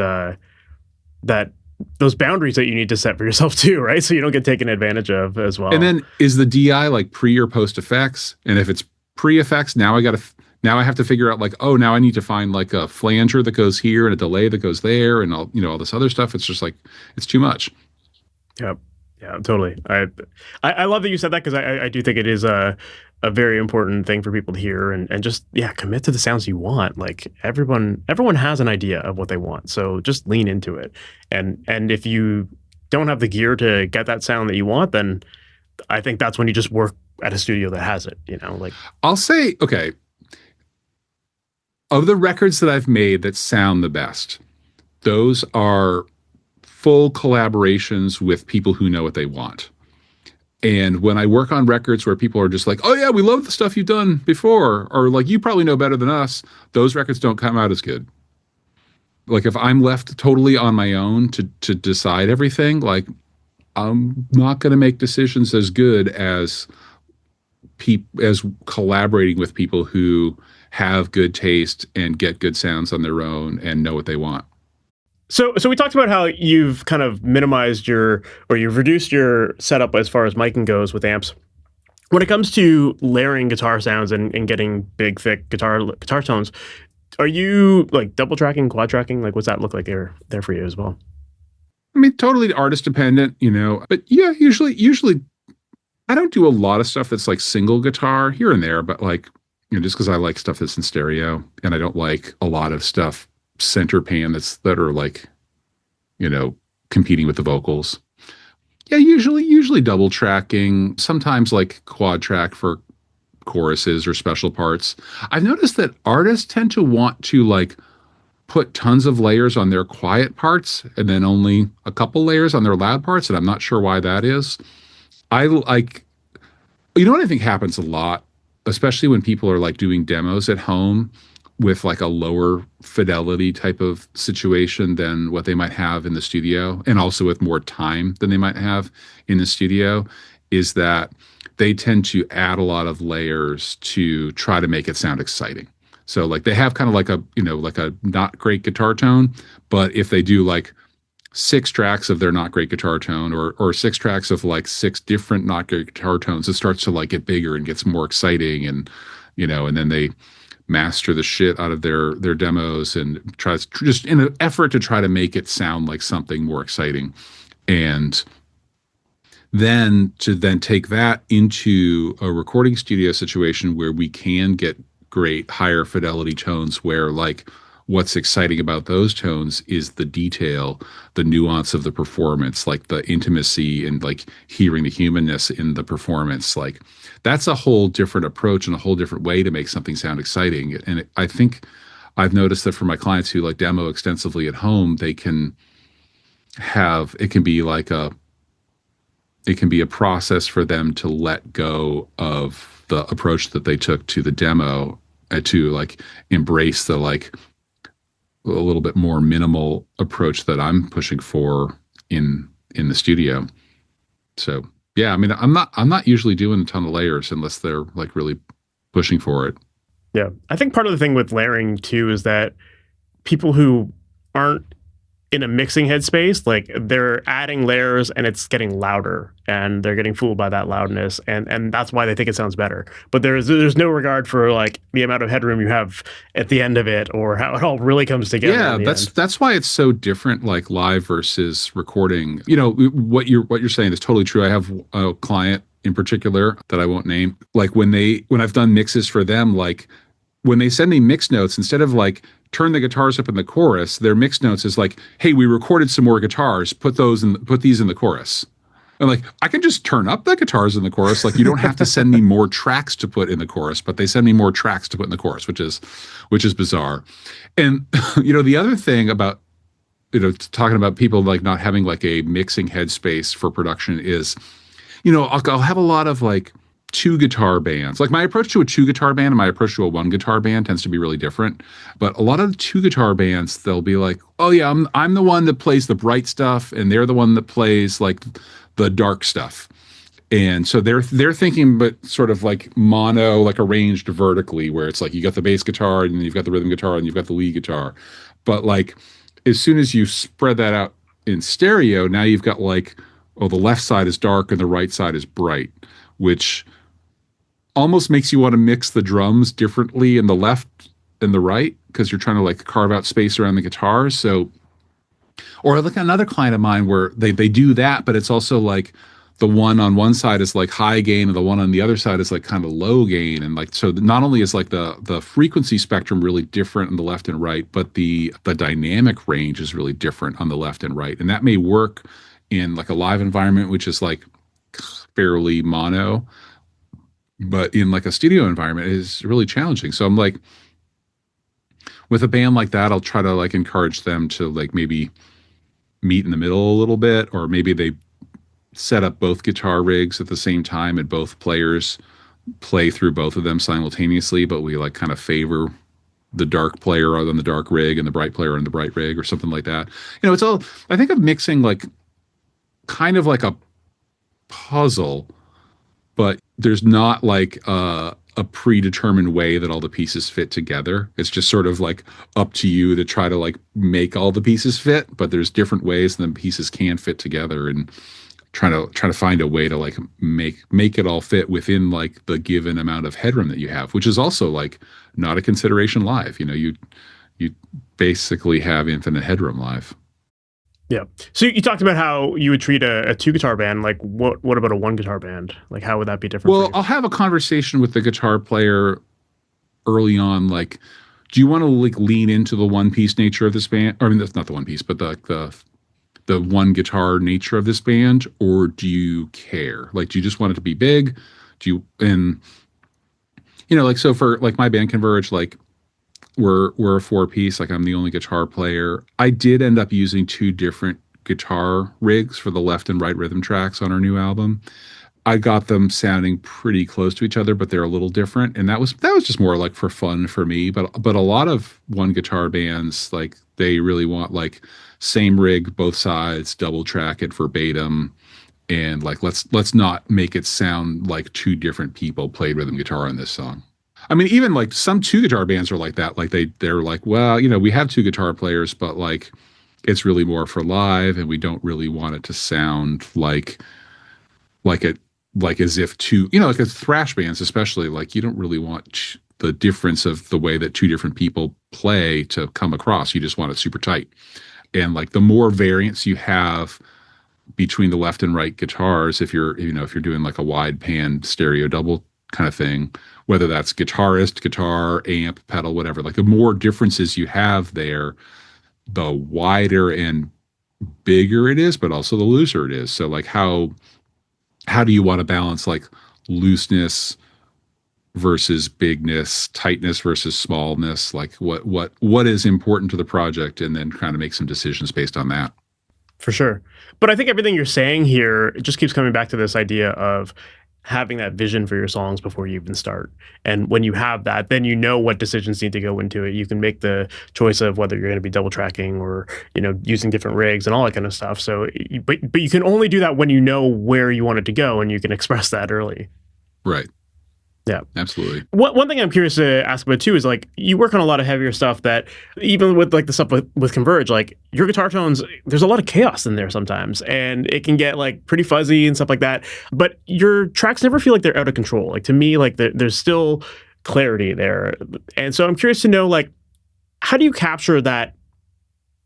that those boundaries that you need to set for yourself too, right? So you don't get taken advantage of as well. And then is the DI like pre or post effects? And if it's pre effects, now I have to figure out like, oh, now I need to find like a flanger that goes here and a delay that goes there and all this other stuff. It's just like, it's too much. Yep. Yeah, totally. I love that you said that, because I do think it is a very important thing for people to hear, and just, yeah, commit to the sounds you want. Like everyone has an idea of what they want. So just lean into it. And if you don't have the gear to get that sound that you want, then I think that's when you just work at a studio that has it, like I'll say, okay, of the records that I've made that sound the best, those are full collaborations with people who know what they want. And when I work on records where people are just like, oh yeah, we love the stuff you've done before, or like, you probably know better than us, those records don't come out as good. Like if I'm left totally on my own to decide everything, like I'm not going to make decisions as good as as collaborating with people who have good taste and get good sounds on their own and know what they want. So we talked about how you've kind of minimized or you've reduced your setup as far as miking goes with amps. When it comes to layering guitar sounds and getting big, thick guitar tones, are you like double tracking, quad tracking? Like, what's that look like there for you as well? I mean, totally artist dependent, but yeah, usually I don't do a lot of stuff that's like single guitar here and there, but like, just because I like stuff that's in stereo, and I don't like a lot of stuff center pan that are like, competing with the vocals. Yeah, usually double tracking, sometimes like quad track for choruses or special parts. I've noticed that artists tend to want to like put tons of layers on their quiet parts and then only a couple layers on their loud parts, and I'm not sure why that is. I like, what I think happens a lot, especially when people are like doing demos at home with like a lower fidelity type of situation than what they might have in the studio, and also with more time than they might have in the studio, is that they tend to add a lot of layers to try to make it sound exciting. So like they have kind of like a not great guitar tone, but if they do like 6 tracks of their not great guitar tone, or 6 tracks of like 6 different not great guitar tones, it starts to like get bigger and gets more exciting, and and then they master the shit out of their demos and tries just in an effort to try to make it sound like something more exciting. And then take that into a recording studio situation where we can get great higher fidelity tones, where like what's exciting about those tones is the detail, the nuance of the performance, like the intimacy and like hearing the humanness in the performance. Like that's a whole different approach and a whole different way to make something sound exciting. And I think I've noticed that for my clients who like demo extensively at home, it can be a process for them to let go of the approach that they took to the demo, to like embrace the like a little bit more minimal approach that I'm pushing for in the studio. So yeah, I mean, I'm not usually doing a ton of layers unless they're like really pushing for it. Yeah, I think part of the thing with layering too is that people who aren't in a mixing headspace, like they're adding layers and it's getting louder and they're getting fooled by that loudness, and that's why they think it sounds better. But there's no regard for like the amount of headroom you have at the end of it or how it all really comes together. Yeah, that's why it's so different, like live versus recording. What you're saying is totally true. I have a client in particular that I won't name. Like when I've done mixes for them, like when they send me mix notes, instead of like turn the guitars up in the chorus, their mix notes is like, hey, we recorded some more guitars, put these in the chorus. And like, I can just turn up the guitars in the chorus. Like you don't have to send me more tracks to put in the chorus, but they send me more tracks to put in the chorus, which is bizarre. And the other thing about talking about people like not having like a mixing headspace for production is, I'll have a lot of like 2 guitar bands. Like my approach to a 2 guitar band and my approach to a 1 guitar band tends to be really different. But a lot of the 2 guitar bands, they'll be like, oh yeah, I'm the one that plays the bright stuff, and they're the one that plays like the dark stuff. And so they're thinking, but sort of like mono, like arranged vertically, where it's like you got the bass guitar and you've got the rhythm guitar and you've got the lead guitar. But like as soon as you spread that out in stereo, now you've got like, oh, the left side is dark and the right side is bright, which almost makes you want to mix the drums differently in the left and the right, because you're trying to like carve out space around the guitars. So, or like another client of mine where they do that, but it's also like the one on one side is like high gain and the one on the other side is like kind of low gain. And like, so not only is like the frequency spectrum really different on the left and right, but the dynamic range is really different on the left and right. And that may work in like a live environment, which is like fairly mono, but in like a studio environment is really challenging. So I'm like, with a band like that, I'll try to like encourage them to like maybe meet in the middle a little bit, or maybe they set up both guitar rigs at the same time and both players play through both of them simultaneously, but we like kind of favor the dark player on the dark rig and the bright player on the bright rig or something like that. It's all, I think of mixing like kind of like a puzzle, but there's not like a predetermined way that all the pieces fit together. It's just sort of like up to you to try to like make all the pieces fit, but there's different ways the pieces can fit together, and trying to find a way to like make it all fit within like the given amount of headroom that you have, which is also like not a consideration live. You basically have infinite headroom live. Yeah. So you talked about how you would treat a two guitar band. Like what about a one guitar band? Like how would that be different? Well, I'll have a conversation with the guitar player early on. Like, do you want to like lean into the one piece nature of this band? Or, I mean, that's not the one piece, but the one guitar nature of this band, or do you care? Like, do you just want it to be big? And like, so for like my band Converge, like we're a 4-piece, like I'm the only guitar player. I did end up using 2 different guitar rigs for the left and right rhythm tracks on our new album. I got them sounding pretty close to each other, but they're a little different. And that was just more like for fun for me. But a lot of one guitar bands, like they really want like same rig, both sides, double track it verbatim. And like, let's not make it sound like 2 different people played rhythm guitar on this song. I mean, even like some 2 guitar bands are like that. Like they're like, well, we have 2 guitar players, but like it's really more for live, and we don't really want it to sound like as if 2, like a thrash bands, especially, like you don't really want the difference of the way that 2 different people play to come across. You just want it super tight. And like the more variance you have between the left and right guitars, if you're doing like a wide pan stereo double kind of thing, whether that's guitarist, guitar, amp, pedal, whatever, like the more differences you have there, the wider and bigger it is, but also the looser it is. So like how do you want to balance like looseness versus bigness, tightness versus smallness? Like what is important to the project, and then kind of make some decisions based on that. For sure. But I think everything you're saying here, it just keeps coming back to this idea of having that vision for your songs before you even start. And when you have that, then you know what decisions need to go into it. You can make the choice of whether you're going to be double tracking or, using different rigs and all that kind of stuff. So, but you can only do that when you know where you want it to go, and you can express that early. Right. Yeah, absolutely. One thing I'm curious to ask about too is like you work on a lot of heavier stuff that even with like the stuff with Converge, like your guitar tones, there's a lot of chaos in there sometimes, and it can get like pretty fuzzy and stuff like that. But your tracks never feel like they're out of control. Like to me, like there's still clarity there, and so I'm curious to know like how do you capture that,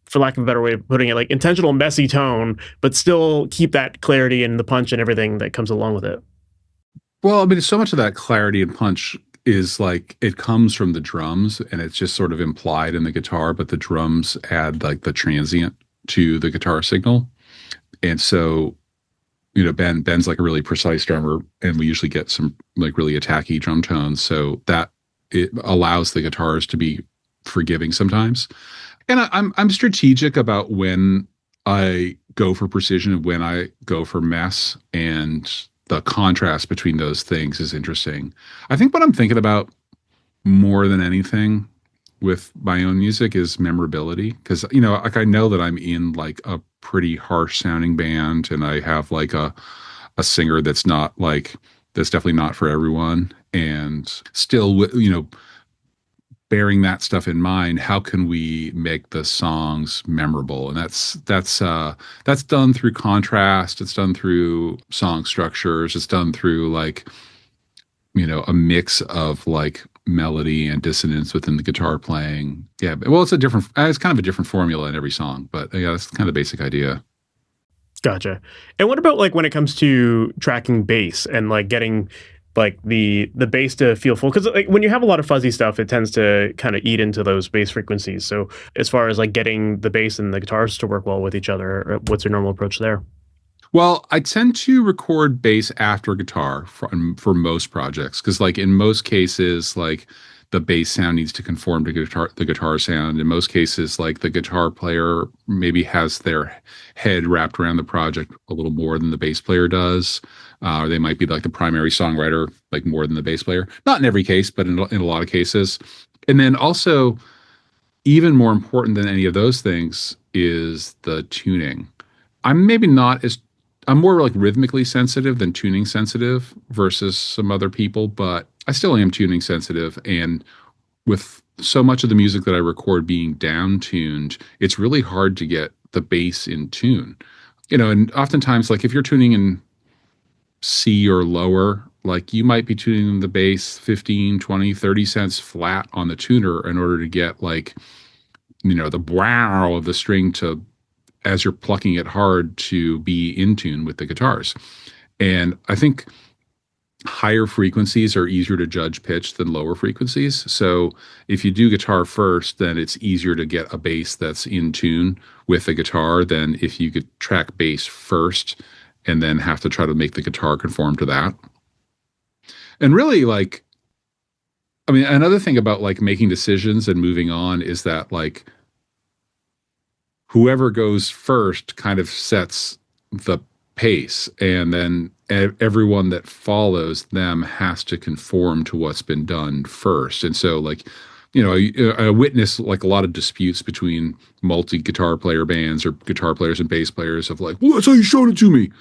for lack of a better way of putting it, like intentional messy tone, but still keep that clarity and the punch and everything that comes along with it. Well, I mean, so much of that clarity and punch is like it comes from the drums, and it's just sort of implied in the guitar, but the drums add like the transient to the guitar signal. And so, Ben's like a really precise drummer, and we usually get some like really attacky drum tones. So that it allows the guitars to be forgiving sometimes. And I'm strategic about when I go for precision and when I go for mess, and the contrast between those things is interesting. I think what I'm thinking about more than anything with my own music is memorability, because like I know that I'm in like a pretty harsh sounding band, and I have like a singer that's definitely not for everyone, and still bearing that stuff in mind, how can we make the songs memorable? And that's done through contrast. It's done through song structures. It's done through like, a mix of like melody and dissonance within the guitar playing. Yeah. Well, it's kind of a different formula in every song, but yeah, that's kind of the basic idea. Gotcha. And what about like when it comes to tracking bass and like getting like the bass to feel full? Because like when you have a lot of fuzzy stuff, it tends to kind of eat into those bass frequencies. So as far as like getting the bass and the guitars to work well with each other, what's your normal approach there? Well, I tend to record bass after guitar for most projects, because like in most cases, like the bass sound needs to conform to the guitar sound. In most cases, like the guitar player maybe has their head wrapped around the project a little more than the bass player does. Or they might be like the primary songwriter, like more than the bass player. Not in every case, but in a lot of cases. And then also, even more important than any of those things is the tuning. I'm maybe not as I'm more like rhythmically sensitive than tuning sensitive versus some other people, but I still am tuning sensitive. And with so much of the music that I record being down tuned, it's really hard to get the bass in tune. And oftentimes, like if you're tuning in C or lower, like you might be tuning the bass 15, 20, 30 cents flat on the tuner in order to get like, the wow of the string to, as you're plucking it hard, to be in tune with the guitars. And I think higher frequencies are easier to judge pitch than lower frequencies. So if you do guitar first, then it's easier to get a bass that's in tune with the guitar than if you could track bass first and then have to try to make the guitar conform to that. And really, like, I mean, another thing about like making decisions and moving on is that like whoever goes first kind of sets the pace, and then everyone that follows them has to conform to what's been done first. And so like, I witness like a lot of disputes between multi-guitar player bands or guitar players and bass players of like, well, that's how you showed it to me.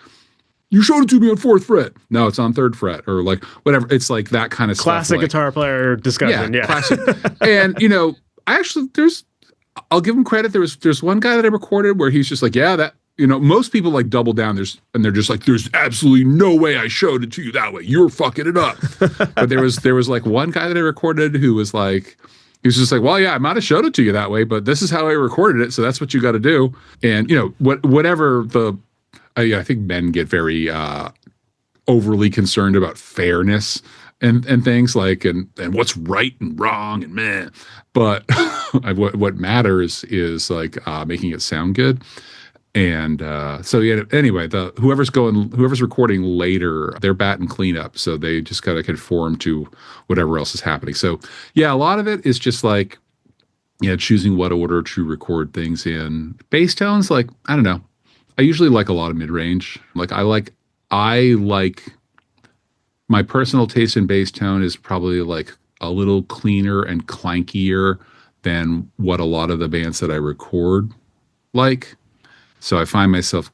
You showed it to me on 4th fret. No, it's on 3rd fret, or like whatever. It's like that kind of classic stuff. Like, guitar player discussion. Yeah. Classic. And, I'll give him credit. There's one guy that I recorded where he's just like, yeah, that, most people like double down. They're just like, there's absolutely no way I showed it to you that way. You're fucking it up. But there was like one guy that I recorded who was like, he was just like, well, yeah, I might have showed it to you that way, but this is how I recorded it. So that's what you got to do. And, whatever I think men get very overly concerned about fairness and things like, and what's right and wrong and meh. But what matters is like making it sound good. And so yeah, anyway, whoever's recording later, they're batting cleanup, so they just gotta conform to whatever else is happening. So yeah, a lot of it is just like, choosing what order to record things in. Bass tones, like, I don't know. I usually like a lot of mid-range. Like I like my personal taste in bass tone is probably like a little cleaner and clankier than what a lot of the bands that I record like. So I find myself,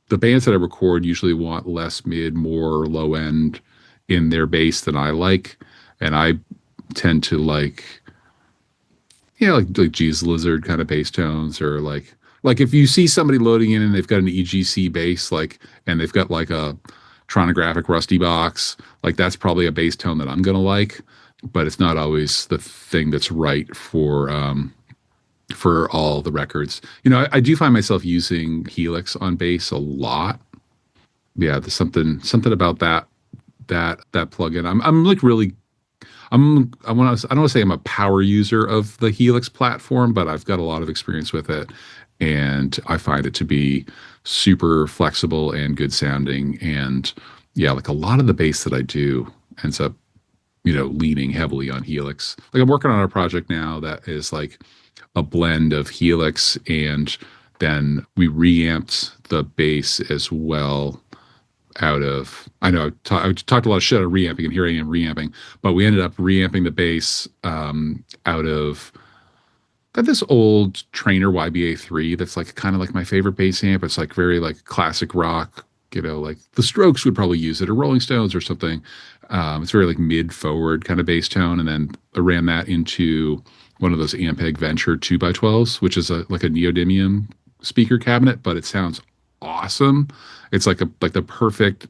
the bands that I record usually want less mid, more low end in their bass than I like. And I tend to like, like G's Lizard kind of bass tones, or like if you see somebody loading in and they've got an EGC bass, like, and they've got like a Tronographic Rusty box, like that's probably a bass tone that I'm going to like, but it's not always the thing that's right for all the records. I do find myself using Helix on bass a lot. Yeah, there's something about that plugin. I'm like really, I don't want to say I'm a power user of the Helix platform, but I've got a lot of experience with it, and I find it to be super flexible and good sounding. And yeah, like a lot of the bass that I do ends up, leaning heavily on Helix. Like I'm working on a project now that is like a blend of Helix, and then we reamped the bass as well out of, I know I talked a lot of shit on reamping, and here I am reamping, but we ended up reamping the bass out of this old Trainer YBA3 that's like kind of like my favorite bass amp. It's like very like classic rock, like the Strokes would probably use it, or Rolling Stones or something. It's very like mid forward kind of bass tone. And then I ran that into one of those Ampeg Venture 2x12s, which is like a neodymium speaker cabinet, but it sounds awesome. It's like the perfect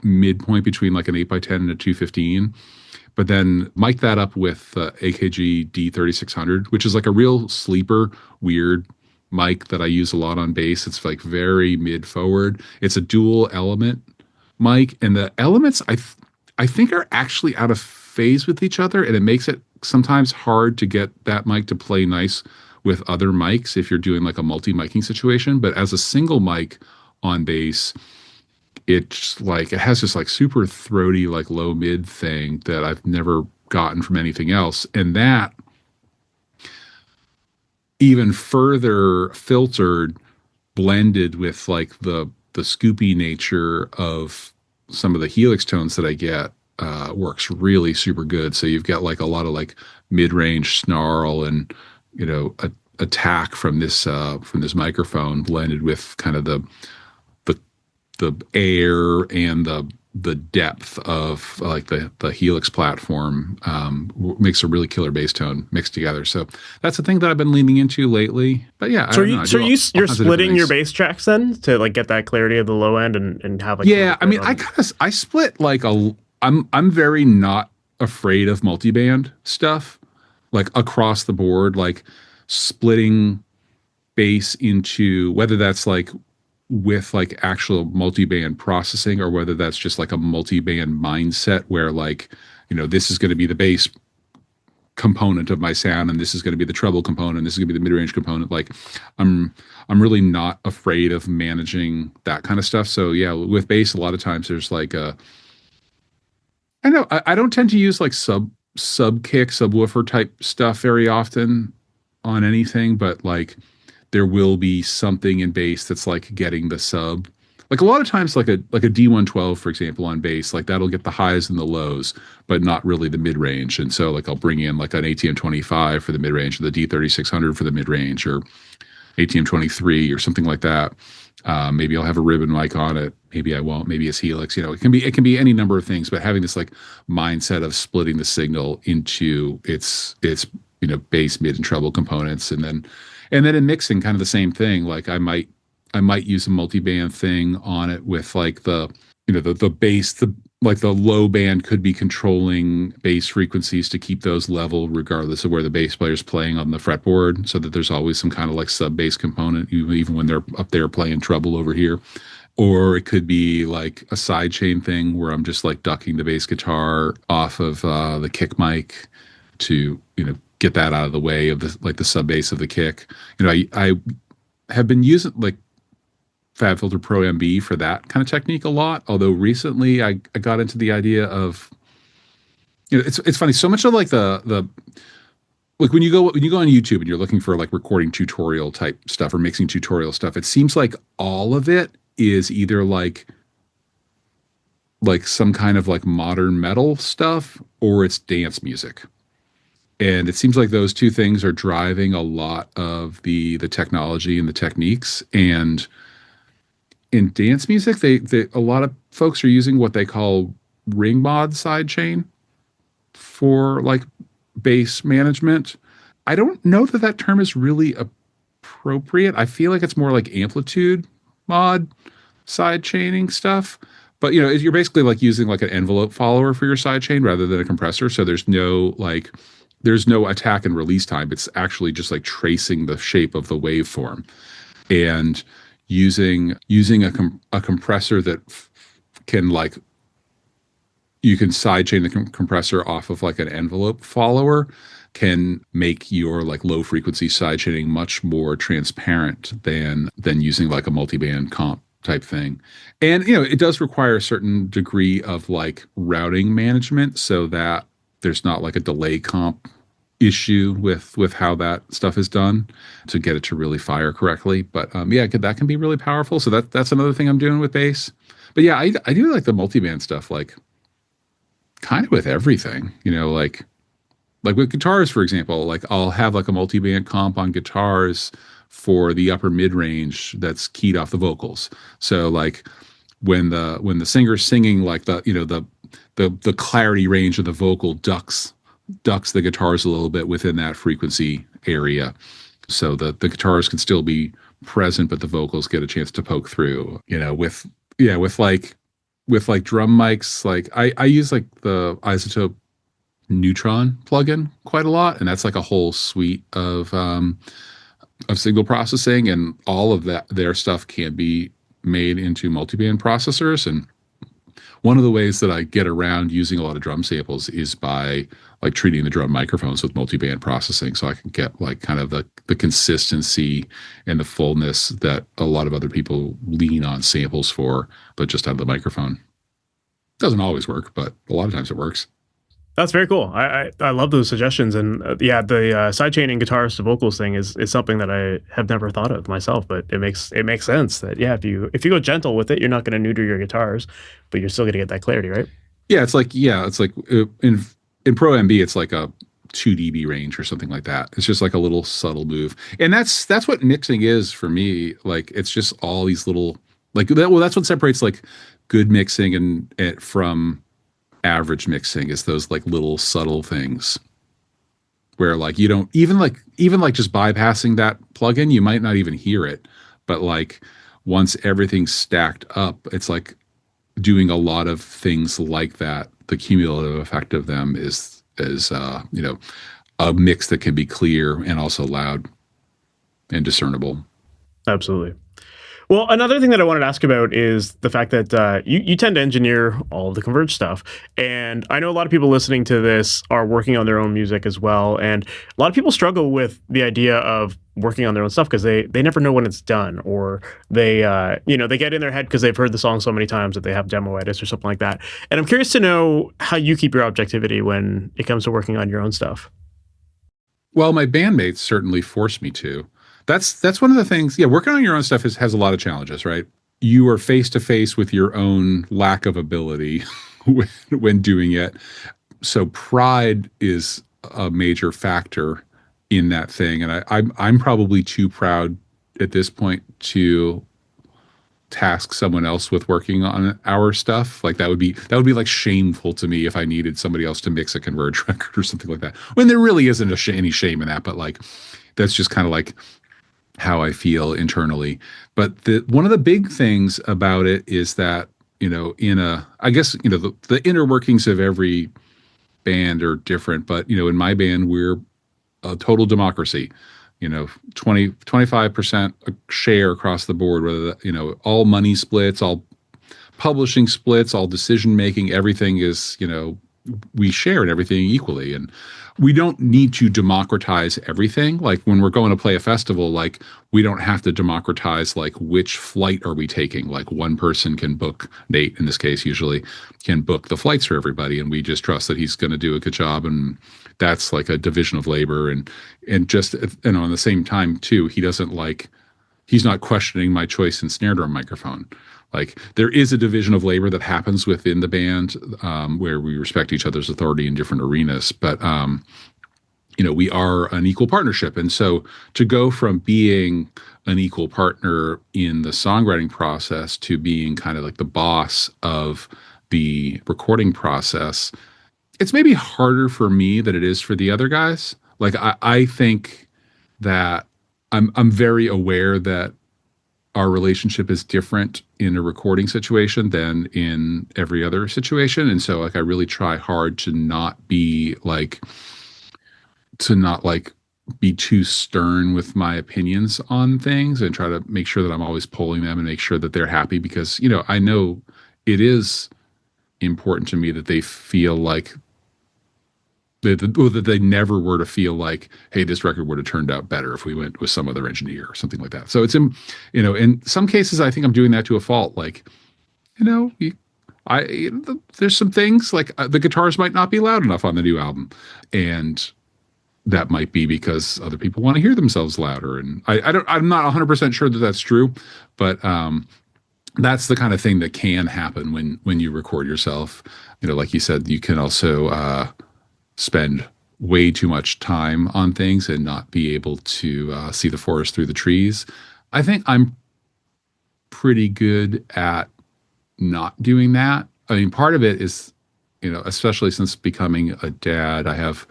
midpoint between like an 8x10 and a 215. But then mic that up with the AKG D3600, which is like a real sleeper, weird mic that I use a lot on bass. It's like very mid forward. It's a dual element mic, and the elements I think are actually out of phase with each other, and it makes it sometimes hard to get that mic to play nice with other mics if you're doing like a multi-miking situation. But as a single mic on bass, it's like, it has this like super throaty, like low mid thing that I've never gotten from anything else. And that even further filtered, blended with like the scoopy nature of some of the helix tones that I get, works really super good. So you've got like a lot of like mid-range snarl and, attack from this microphone blended with kind of the the air and the depth of like the helix platform, makes a really killer bass tone mixed together. So that's the thing that I've been leaning into lately. But yeah, I don't know. You're splitting your bass tracks then to like get that clarity of the low end and have like yeah. I mean, I split like I'm very not afraid of multiband stuff, like across the board, like splitting bass into, whether that's like with like actual multiband processing or whether that's just like a multiband mindset where like, this is going to be the bass component of my sound and this is going to be the treble component, this is going to be the mid-range component. Like I'm really not afraid of managing that kind of stuff. So yeah, with bass a lot of times there's like I don't tend to use like sub kick, subwoofer type stuff very often on anything, but like there will be something in bass that's like getting the sub. Like a lot of times, like a D112, for example, on bass, like that'll get the highs and the lows, but not really the mid range. And so like I'll bring in like an ATM 25 for the mid range, or the D3600 for the mid range, or ATM 23 or something like that. Maybe I'll have a ribbon mic on it. Maybe I won't. Maybe it's helix. It can be any number of things. But having this like mindset of splitting the signal into its bass, mid, and treble components, and then in mixing, kind of the same thing. Like I might use a multiband thing on it with like the bass, like the low band could be controlling bass frequencies to keep those level regardless of where the bass player is playing on the fretboard, so that there's always some kind of like sub bass component even when they're up there playing treble over here. Or it could be like a sidechain thing where I'm just like ducking the bass guitar off of the kick mic to get that out of the way of the sub bass of the kick. I have been using like FabFilter Pro MB for that kind of technique a lot. Although recently I got into the idea of, it's funny. So much of like the like when you go on YouTube and you're looking for like recording tutorial type stuff or mixing tutorial stuff, it seems like all of it is either like some kind of like modern metal stuff or it's dance music. And it seems like those two things are driving a lot of the technology and the techniques. And in dance music, they a lot of folks are using what they call ring mod sidechain for like bass management. I don't know that term is really appropriate. I feel like it's more like amplitude mod side chaining stuff. But you're basically like using like an envelope follower for your side chain rather than a compressor. So there's no attack and release time. It's actually just like tracing the shape of the waveform and using a compressor that can like, you can sidechain the compressor off of like an envelope follower can make your like low frequency sidechaining much more transparent than using like a multiband comp type thing. And it does require a certain degree of like routing management so that there's not like a delay comp issue with how that stuff is done to get it to really fire correctly. But that can be really powerful. So that's another thing I'm doing with bass. But yeah, I do like the multiband stuff, like kind of with everything, like with guitars, for example. Like I'll have like a multiband comp on guitars for the upper mid range that's keyed off the vocals. So like when the singer's singing, like the clarity range of the vocal ducks the guitars a little bit within that frequency area, so that the guitars can still be present, but the vocals get a chance to poke through. With drum mics, like I use like the Isotope Neutron plugin quite a lot, and that's like a whole suite of signal processing, and all of their stuff can be made into multiband processors. And one of the ways that I get around using a lot of drum samples is by like treating the drum microphones with multiband processing, so I can get like kind of the consistency and the fullness that a lot of other people lean on samples for, but just out of the microphone. Doesn't always work, but a lot of times it works. That's very cool. I love those suggestions, and yeah, the sidechaining guitars to vocals thing is something that I have never thought of myself, but it makes sense that yeah, if you go gentle with it, you're not going to neuter your guitars, but you're still going to get that clarity, right? In Pro MB, it's like a 2 dB range or something like that. It's just like a little subtle move, and that's what mixing is for me. Like it's just all these little like that. Well, that's what separates like good mixing and it from average mixing is those like little subtle things where like you don't even like just bypassing that plugin, you might not even hear it, but like once everything's stacked up, it's like doing a lot of things like that. The cumulative effect of them is a mix that can be clear and also loud and discernible. Absolutely. Well, another thing that I wanted to ask about is the fact that you tend to engineer all of the Converge stuff. And I know a lot of people listening to this are working on their own music as well. And a lot of people struggle with the idea of working on their own stuff because they never know when it's done, or they get in their head because they've heard the song so many times that they have demo edits or something like that. And I'm curious to know how you keep your objectivity when it comes to working on your own stuff. Well, my bandmates certainly force me to. That's one of the things. Yeah, working on your own stuff has a lot of challenges, right? You are face to face with your own lack of ability when doing it. So pride is a major factor in that thing, and I'm probably too proud at this point to task someone else with working on our stuff. Like that would be like shameful to me if I needed somebody else to mix a Converge record or something like that. When there really isn't any shame in that, but like that's just kind of like how I feel internally. But one of the big things about it is that, I guess, the inner workings of every band are different, but, in my band, we're a total democracy, 25% share across the board, whether, all money splits, all publishing splits, all decision making, everything is, we share in everything equally. And we don't need to democratize everything. Like when we're going to play a festival, like we don't have to democratize like which flight are we taking. Like one person can book, Nate in this case usually can book the flights for everybody, and we just trust that he's going to do a good job. And that's like a division of labor. And just at the same time too, he's not questioning my choice in snare drum microphone. Like there is a division of labor that happens within the band where we respect each other's authority in different arenas, but we are an equal partnership. And so to go from being an equal partner in the songwriting process to being kind of like the boss of the recording process, it's maybe harder for me than it is for the other guys. Like I think that I'm very aware that our relationship is different in a recording situation than in every other situation. And so like I really try hard to not be too stern with my opinions on things and try to make sure that I'm always polling them and make sure that they're happy, because, I know it is important to me that they feel like that they never were to feel like, hey, this record would have turned out better if we went with some other engineer or something like that. So it's in some cases, I think I'm doing that to a fault. Like, there's some things like the guitars might not be loud enough on the new album, and that might be because other people want to hear themselves louder. And I'm not 100% sure that that's true, but that's the kind of thing that can happen when you record yourself. Like you said, you can also spend way too much time on things and not be able to see the forest through the trees. I think I'm pretty good at not doing that. I mean, part of it is, especially since becoming a dad, I have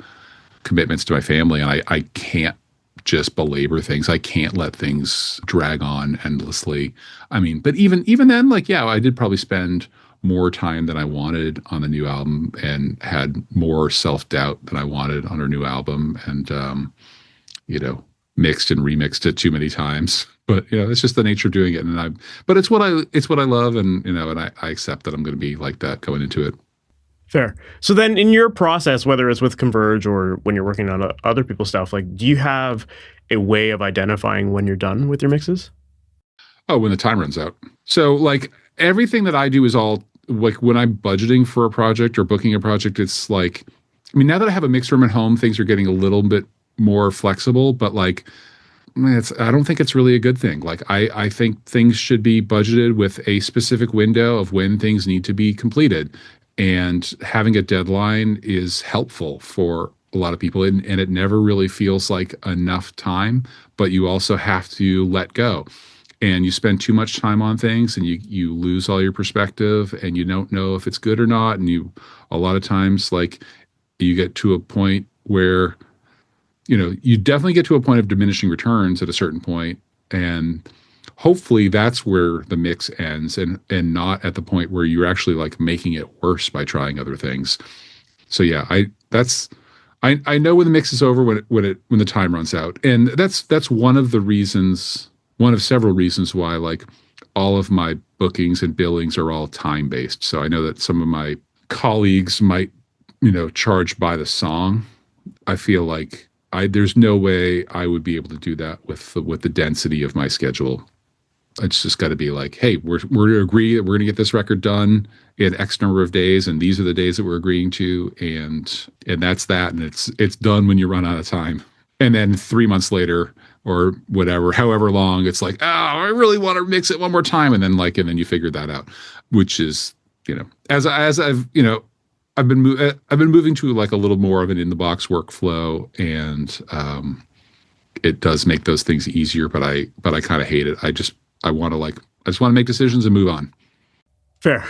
commitments to my family, and I can't just belabor things. I can't let things drag on endlessly. I mean, but even then, like, yeah, I did probably spend more time than I wanted on the new album and had more self-doubt than I wanted on our new album, and mixed and remixed it too many times. But it's just the nature of doing it, but it's what I love, and and I accept that I'm going to be like that going into it. Fair. So then in your process, whether it's with Converge or when you're working on other people's stuff, like, do you have a way of identifying when you're done with your mixes? Oh, when the time runs out. So like everything that I do is all like when I'm budgeting for a project or booking a project, it's like I mean, now that I have a mix room at home, things are getting a little bit more flexible, but like, I don't think it's really a good thing. Like, I think things should be budgeted with a specific window of when things need to be completed. And having a deadline is helpful for a lot of people. And it never really feels like enough time, but you also have to let go. And you spend too much time on things and you lose all your perspective and you don't know if it's good or not. And a lot of times, like, you get to a point where, you definitely get to a point of diminishing returns at a certain point, and hopefully that's where the mix ends, and not at the point where you're actually like making it worse by trying other things. So yeah, I know when the mix is over, when the time runs out, and that's one of several reasons why like all of my bookings and billings are all time based. So I know that some of my colleagues might charge by the song. I feel like there's no way I would be able to do that with the density of my schedule. It's just got to be like, hey, we're to agree that we're going to get this record done in X number of days, and these are the days that we're agreeing to, and that's that, and it's done when you run out of time. And then 3 months later, or whatever, however long, it's like, oh, I really want to mix it one more time, and then you figure that out, which is as I've I've been moving to like a little more of an in the box workflow, and it does make those things easier. But I kind of hate it. I just want to make decisions and move on. Fair.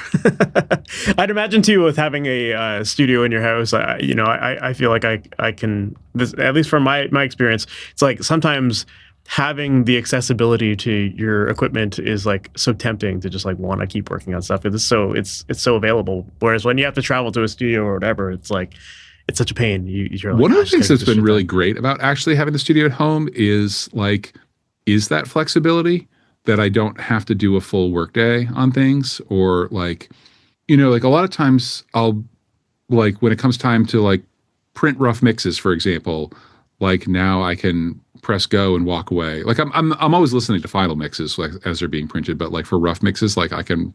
I'd imagine too, with having a studio in your house, I feel like I can, this, at least from my experience, it's like sometimes having the accessibility to your equipment is like so tempting to just like want to keep working on stuff. It's so available. Whereas when you have to travel to a studio or whatever, it's like, it's such a pain. You're like, one of the things that's been really great about actually having the studio at home is that flexibility, that I don't have to do a full workday on things, or like a lot of times I'll, like, when it comes time to like print rough mixes, for example, like now I can press go and walk away. Like I'm always listening to final mixes like as they're being printed, but like for rough mixes, like I can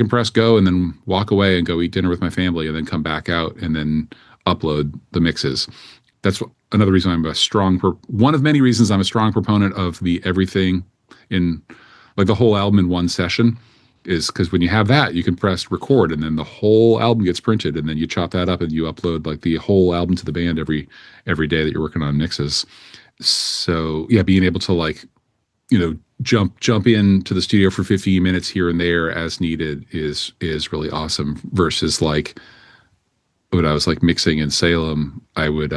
press go and then walk away and go eat dinner with my family and then come back out and then upload the mixes. That's another reason one of many reasons I'm a strong proponent of the everything in like the whole album in one session, is because when you have that, you can press record and then the whole album gets printed, and then you chop that up and you upload like the whole album to the band every day that you're working on mixes. So yeah, being able to like, jump into the studio for 15 minutes here and there as needed is really awesome, versus like when I was like mixing in Salem, I would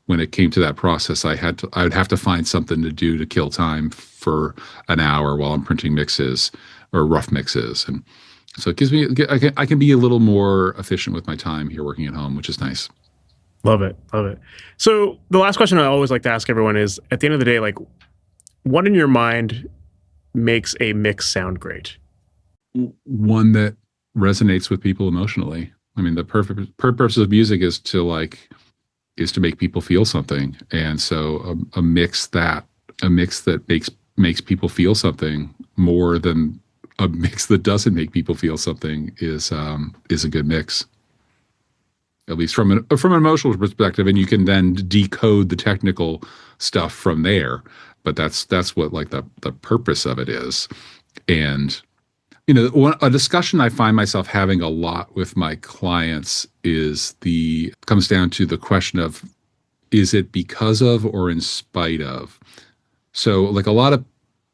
when it came to that process, I would have to find something to do to kill time for an hour while I'm printing mixes or rough mixes. And so it gives me, I can be a little more efficient with my time here working at home, which is nice. Love it. So the last question I always like to ask everyone is, at the end of the day, like, what in your mind makes a mix sound great? One that resonates with people emotionally. I mean, the purpose of music is to make people feel something. And so a mix that makes people feel something more than a mix that doesn't make people feel something is a good mix. At least from an emotional perspective, and you can then decode the technical stuff from there. But that's what like the purpose of it is. And a discussion I find myself having a lot with my clients comes down to the question of, is it because of or in spite of? So like a lot of,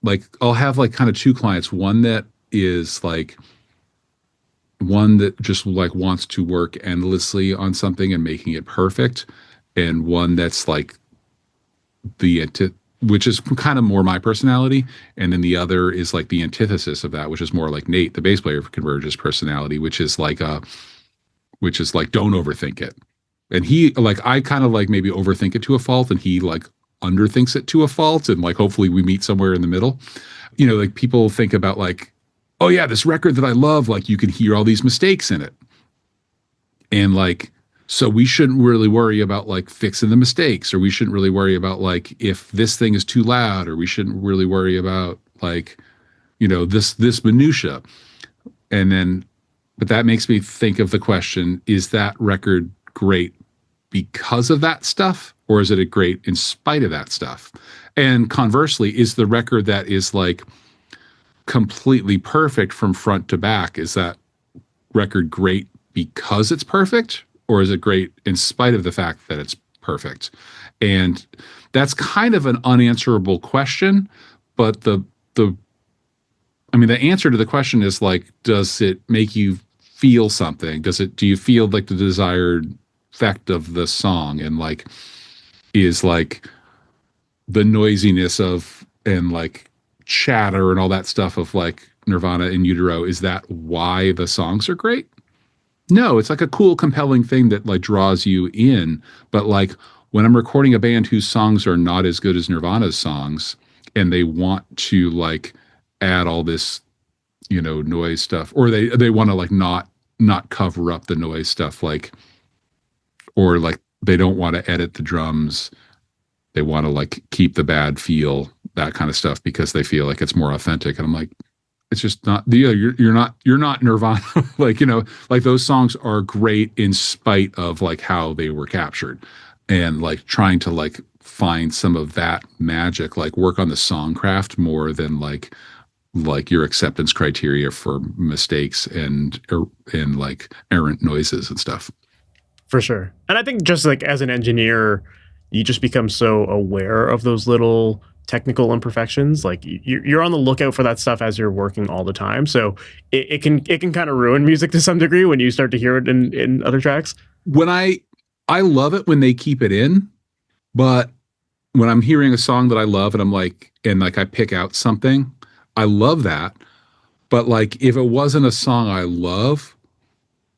like, I'll have like kind of two clients, one that is like, one that just like wants to work endlessly on something and making it perfect, and one that's like which is kind of more my personality, and then the other is like the antithesis of that, which is more like Nate, the bass player for Converge's personality, which is like don't overthink it. And he, like, I kind of like maybe overthink it to a fault, and he like underthinks it to a fault, and like hopefully we meet somewhere in the middle. Like people think about like, oh yeah, this record that I love, like you can hear all these mistakes in it. And like, so we shouldn't really worry about like fixing the mistakes, or we shouldn't really worry about like if this thing is too loud, or we shouldn't really worry about like, this minutia. And then, but that makes me think of the question, is that record great because of that stuff, or is it a great in spite of that stuff? And conversely, is the record that is like completely perfect from front to back, is that record great because it's perfect, or is it great in spite of the fact that it's perfect? And that's kind of an unanswerable question, but the answer to the question is like, does it make you feel something? Do you feel like the desired effect of the song? And like, is like the noisiness of, and like chatter and all that stuff of like Nirvana in Utero, is that why the songs are great? No, it's like a cool, compelling thing that like draws you in. But like when I'm recording a band whose songs are not as good as Nirvana's songs, and they want to like add all this, noise stuff, or they want to like not cover up the noise stuff, like, or like they don't want to edit the drums, they want to like keep the bad feel, that kind of stuff, because they feel like it's more authentic. And I'm like, it's just not you're not Nirvana. Like, like those songs are great in spite of like how they were captured, and like trying to like find some of that magic, like work on the songcraft more than like your acceptance criteria for mistakes and like errant noises and stuff. For sure. And I think just like as an engineer, you just become so aware of those little technical imperfections. Like you're on the lookout for that stuff as you're working all the time. So it can kind of ruin music to some degree when you start to hear it in other tracks. When I love it when they keep it in, but when I'm hearing a song that I love and I'm like, and like I pick out something, I love that. But like if it wasn't a song I love,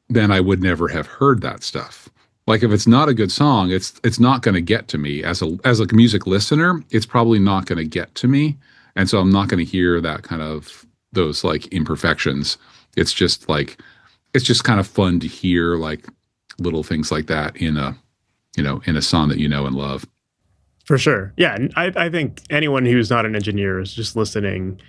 then I would never have heard that stuff. Like if it's not a good song, it's not going to get to me as a music listener. It's probably not going to get to me, and so I'm not going to hear that kind of those like imperfections. It's just kind of fun to hear like little things like that in a song that and love. For sure, yeah. And I think anyone who's not an engineer is just listening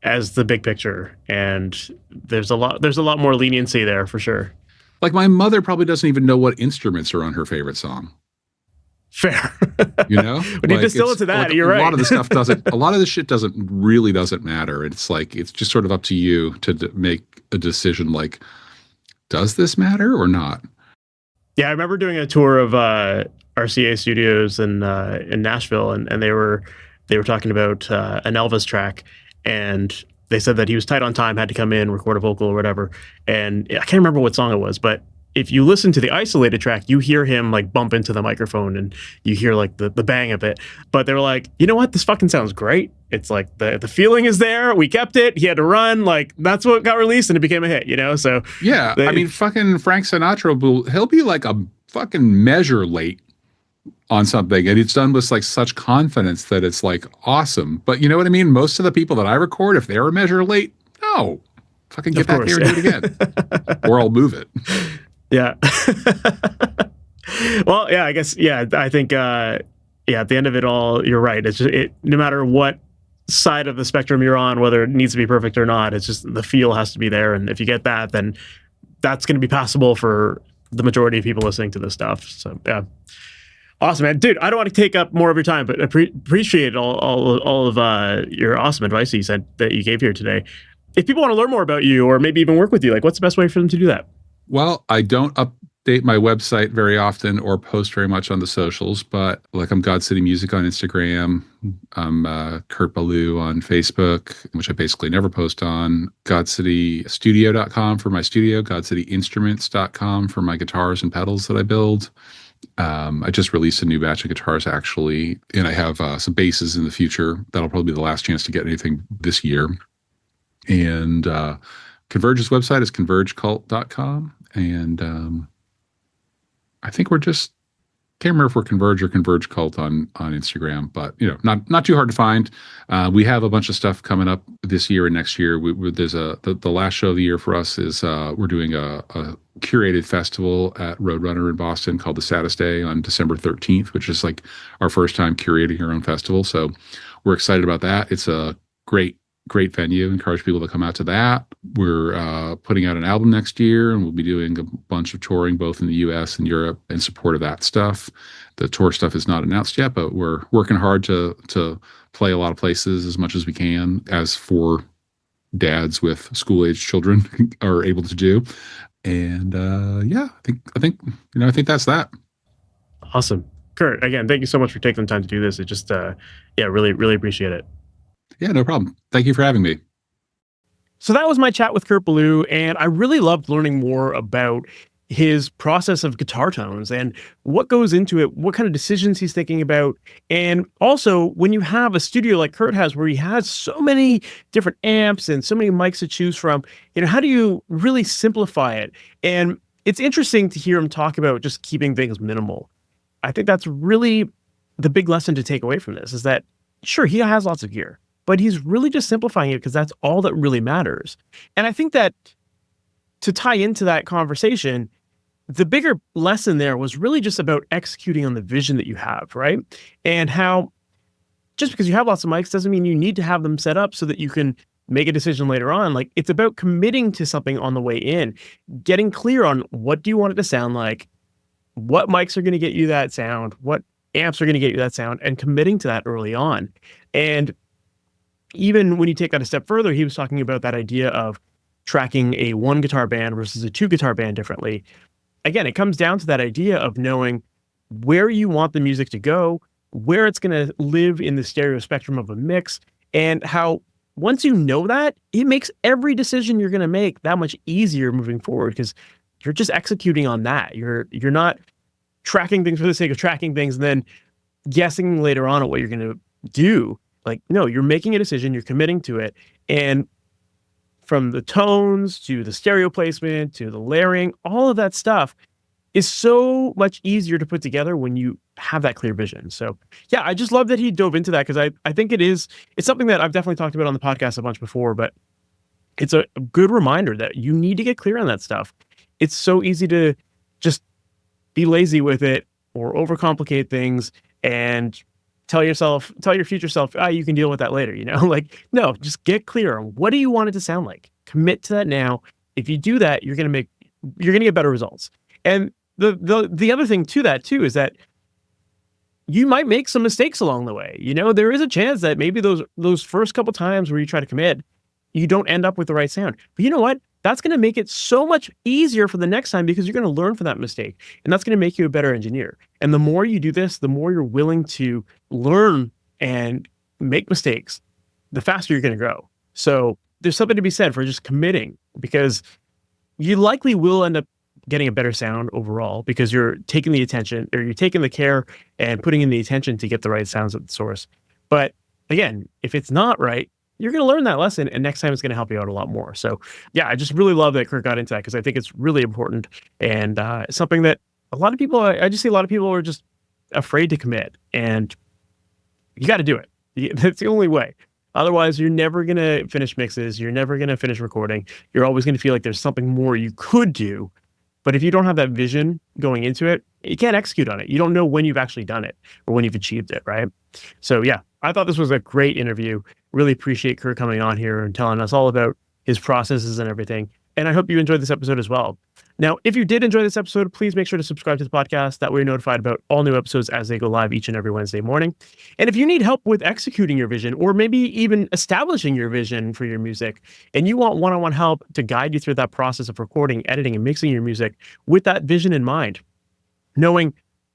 as the big picture, and there's a lot more leniency there for sure. Like my mother probably doesn't even know what instruments are on her favorite song. Fair. When you distill it to that, like, you're right. A lot of the stuff a lot of the shit doesn't matter. It's like, it's just sort of up to you to make a decision. Like, does this matter or not? Yeah. I remember doing a tour of RCA studios in Nashville, and they were talking about an Elvis track, and they said that he was tight on time, had to come in, record a vocal or whatever. And I can't remember what song it was, but if you listen to the isolated track, you hear him like bump into the microphone and you hear like the bang of it. But they were like, you know what? This fucking sounds great. It's like the feeling is there. We kept it. He had to run. Like that's what got released and it became a hit, So yeah, fucking Frank Sinatra, he'll be like a fucking measure late on something, and it's done with like such confidence that it's like awesome. But you know what I mean? Most of the people that I record, if they're a measure late, no, fucking get back there and do it again, or I'll move it. Yeah. Well, yeah, I guess, yeah, I think, at the end of it all, you're right. It's just, no matter what side of the spectrum you're on, whether it needs to be perfect or not, it's just the feel has to be there. And if you get that, then that's going to be passable for the majority of people listening to this stuff. So, yeah. Awesome, man. Dude, I don't want to take up more of your time, but appreciate all of your awesome advice that you gave here today. If people want to learn more about you or maybe even work with you, like what's the best way for them to do that? Well, I don't update my website very often or post very much on the socials, but like I'm GodCity Music on Instagram. I'm Kurt Ballou on Facebook, which I basically never post on. GodCityStudio.com for my studio, GodCityInstruments.com for my guitars and pedals that I build. I just released a new batch of guitars actually, and I have some basses in the future. That'll probably be the last chance to get anything this year. And Converge's website is convergecult.com. And I think we're just, can't remember if we're Converge or Converge Cult on Instagram, but not too hard to find. We have a bunch of stuff coming up this year and next year. There's the last show of the year for us is we're doing a curated festival at Roadrunner in Boston called The Saddest Day on December 13th, which is like our first time curating our own festival. So we're excited about that. It's a great great venue. Encourage people to come out to that. We're putting out an album next year, and we'll be doing a bunch of touring both in the US and Europe in support of that stuff. The tour stuff is not announced yet, but we're working hard to play a lot of places as much as we can, as for dads with school-age children are able to do. And I think that's that. Awesome. Kurt, again, thank you so much for taking the time to do this. It just, really, really appreciate it. Yeah, no problem. Thank you for having me. So that was my chat with Kurt Ballou, and I really loved learning more about his process of guitar tones and what goes into it, what kind of decisions he's thinking about. And also, when you have a studio like Kurt has, where he has so many different amps and so many mics to choose from, how do you really simplify it? And it's interesting to hear him talk about just keeping things minimal. I think that's really the big lesson to take away from this, is that, sure, he has lots of gear, but he's really just simplifying it because that's all that really matters. And I think that to tie into that conversation, the bigger lesson there was really just about executing on the vision that you have, right? And how just because you have lots of mics doesn't mean you need to have them set up so that you can make a decision later on. Like, it's about committing to something on the way in, getting clear on what do you want it to sound like, what mics are going to get you that sound, what amps are going to get you that sound, and committing to that early on. And even when you take that a step further, he was talking about that idea of tracking a one guitar band versus a two guitar band differently. Again, it comes down to that idea of knowing where you want the music to go, where it's going to live in the stereo spectrum of a mix, and how once you know that, it makes every decision you're going to make that much easier moving forward, because you're just executing on that. You're not tracking things for the sake of tracking things and then guessing later on at what you're going to do. Like, no, you're making a decision, you're committing to it. And from the tones to the stereo placement to the layering, all of that stuff is so much easier to put together when you have that clear vision. So yeah, I just love that he dove into that, because I think it's something that I've definitely talked about on the podcast a bunch before, but it's a good reminder that you need to get clear on that stuff. It's so easy to just be lazy with it or overcomplicate things and tell your future self, you can deal with that later, like, no, just get clear on what do you want it to sound like. Commit to that now. If you do that, you're going to get better results. And the other thing to that too, is that you might make some mistakes along the way. There is a chance that maybe those first couple times where you try to commit, you don't end up with the right sound. But you know what? That's going to make it so much easier for the next time, because you're going to learn from that mistake, and that's going to make you a better engineer. And the more you do this, the more you're willing to learn and make mistakes, the faster you're going to grow. So there's something to be said for just committing, because you likely will end up getting a better sound overall, because you're taking the attention, or you're taking the care and putting in the attention to get the right sounds at the source. But again, if it's not right, you're going to learn that lesson, and next time it's going to help you out a lot more. So yeah, I just really love that Kurt got into that, because I think it's really important, and something that a lot of people, I just see a lot of people are just afraid to commit, and you got to do it. That's the only way. Otherwise, you're never going to finish mixes. You're never going to finish recording. You're always going to feel like there's something more you could do. But if you don't have that vision going into it, you can't execute on it. You don't know when you've actually done it or when you've achieved it, right? So yeah, I thought this was a great interview. Really appreciate Kurt coming on here and telling us all about his processes and everything. And I hope you enjoyed this episode as well. Now, if you did enjoy this episode, please make sure to subscribe to the podcast. That way you're notified about all new episodes as they go live each and every Wednesday morning. And if you need help with executing your vision, or maybe even establishing your vision for your music, and you want one-on-one help to guide you through that process of recording, editing, and mixing your music with that vision in mind, knowing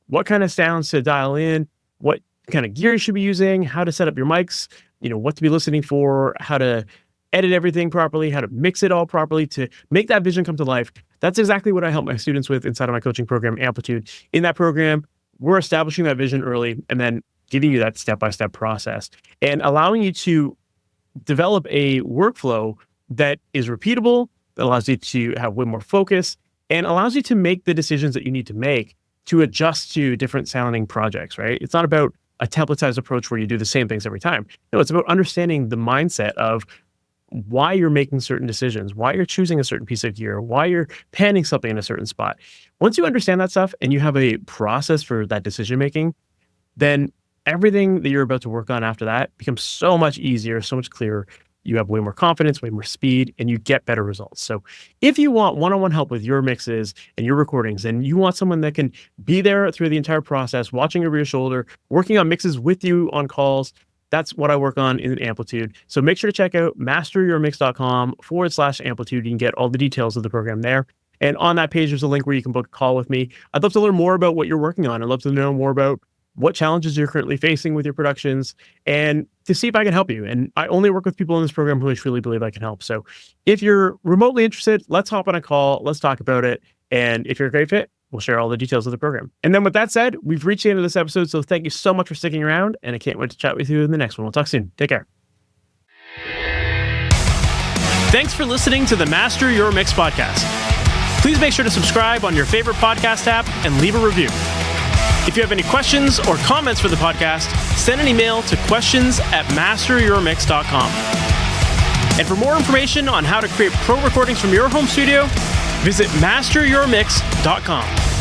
what kind of sounds to dial in, what kind of gear you should be using, how to set up your mics, what to be listening for, how to edit everything properly, how to mix it all properly to make that vision come to life. That's exactly what I help my students with inside of my coaching program, Amplitude. In that program, we're establishing that vision early and then giving you that step-by-step process and allowing you to develop a workflow that is repeatable, that allows you to have way more focus, and allows you to make the decisions that you need to make to adjust to different sounding projects, right? It's not about a templatized approach where you do the same things every time. No, it's about understanding the mindset of why you're making certain decisions, why you're choosing a certain piece of gear, why you're panning something in a certain spot. Once you understand that stuff and you have a process for that decision making, then everything that you're about to work on after that becomes so much easier, so much clearer. you have way more confidence, way more speed, and you get better results. So if you want one-on-one help with your mixes and your recordings, and you want someone that can be there through the entire process, watching over your shoulder, working on mixes with you on calls, that's what I work on in Amplitude. So make sure to check out masteryourmix.com/amplitude. You can get all the details of the program there. And on that page, there's a link where you can book a call with me. I'd love to learn more about what you're working on. I'd love to know more about what challenges you're currently facing with your productions and to see if I can help you. And I only work with people in this program who I truly believe I can help. So if you're remotely interested, let's hop on a call. Let's talk about it. And if you're a great fit, we'll share all the details of the program. And then with that said, we've reached the end of this episode. So thank you so much for sticking around. And I can't wait to chat with you in the next one. We'll talk soon. Take care. Thanks for listening to the Master Your Mix podcast. Please make sure to subscribe on your favorite podcast app and leave a review. If you have any questions or comments for the podcast, send an email to questions@masteryourmix.com. And for more information on how to create pro recordings from your home studio, visit MasterYourMix.com.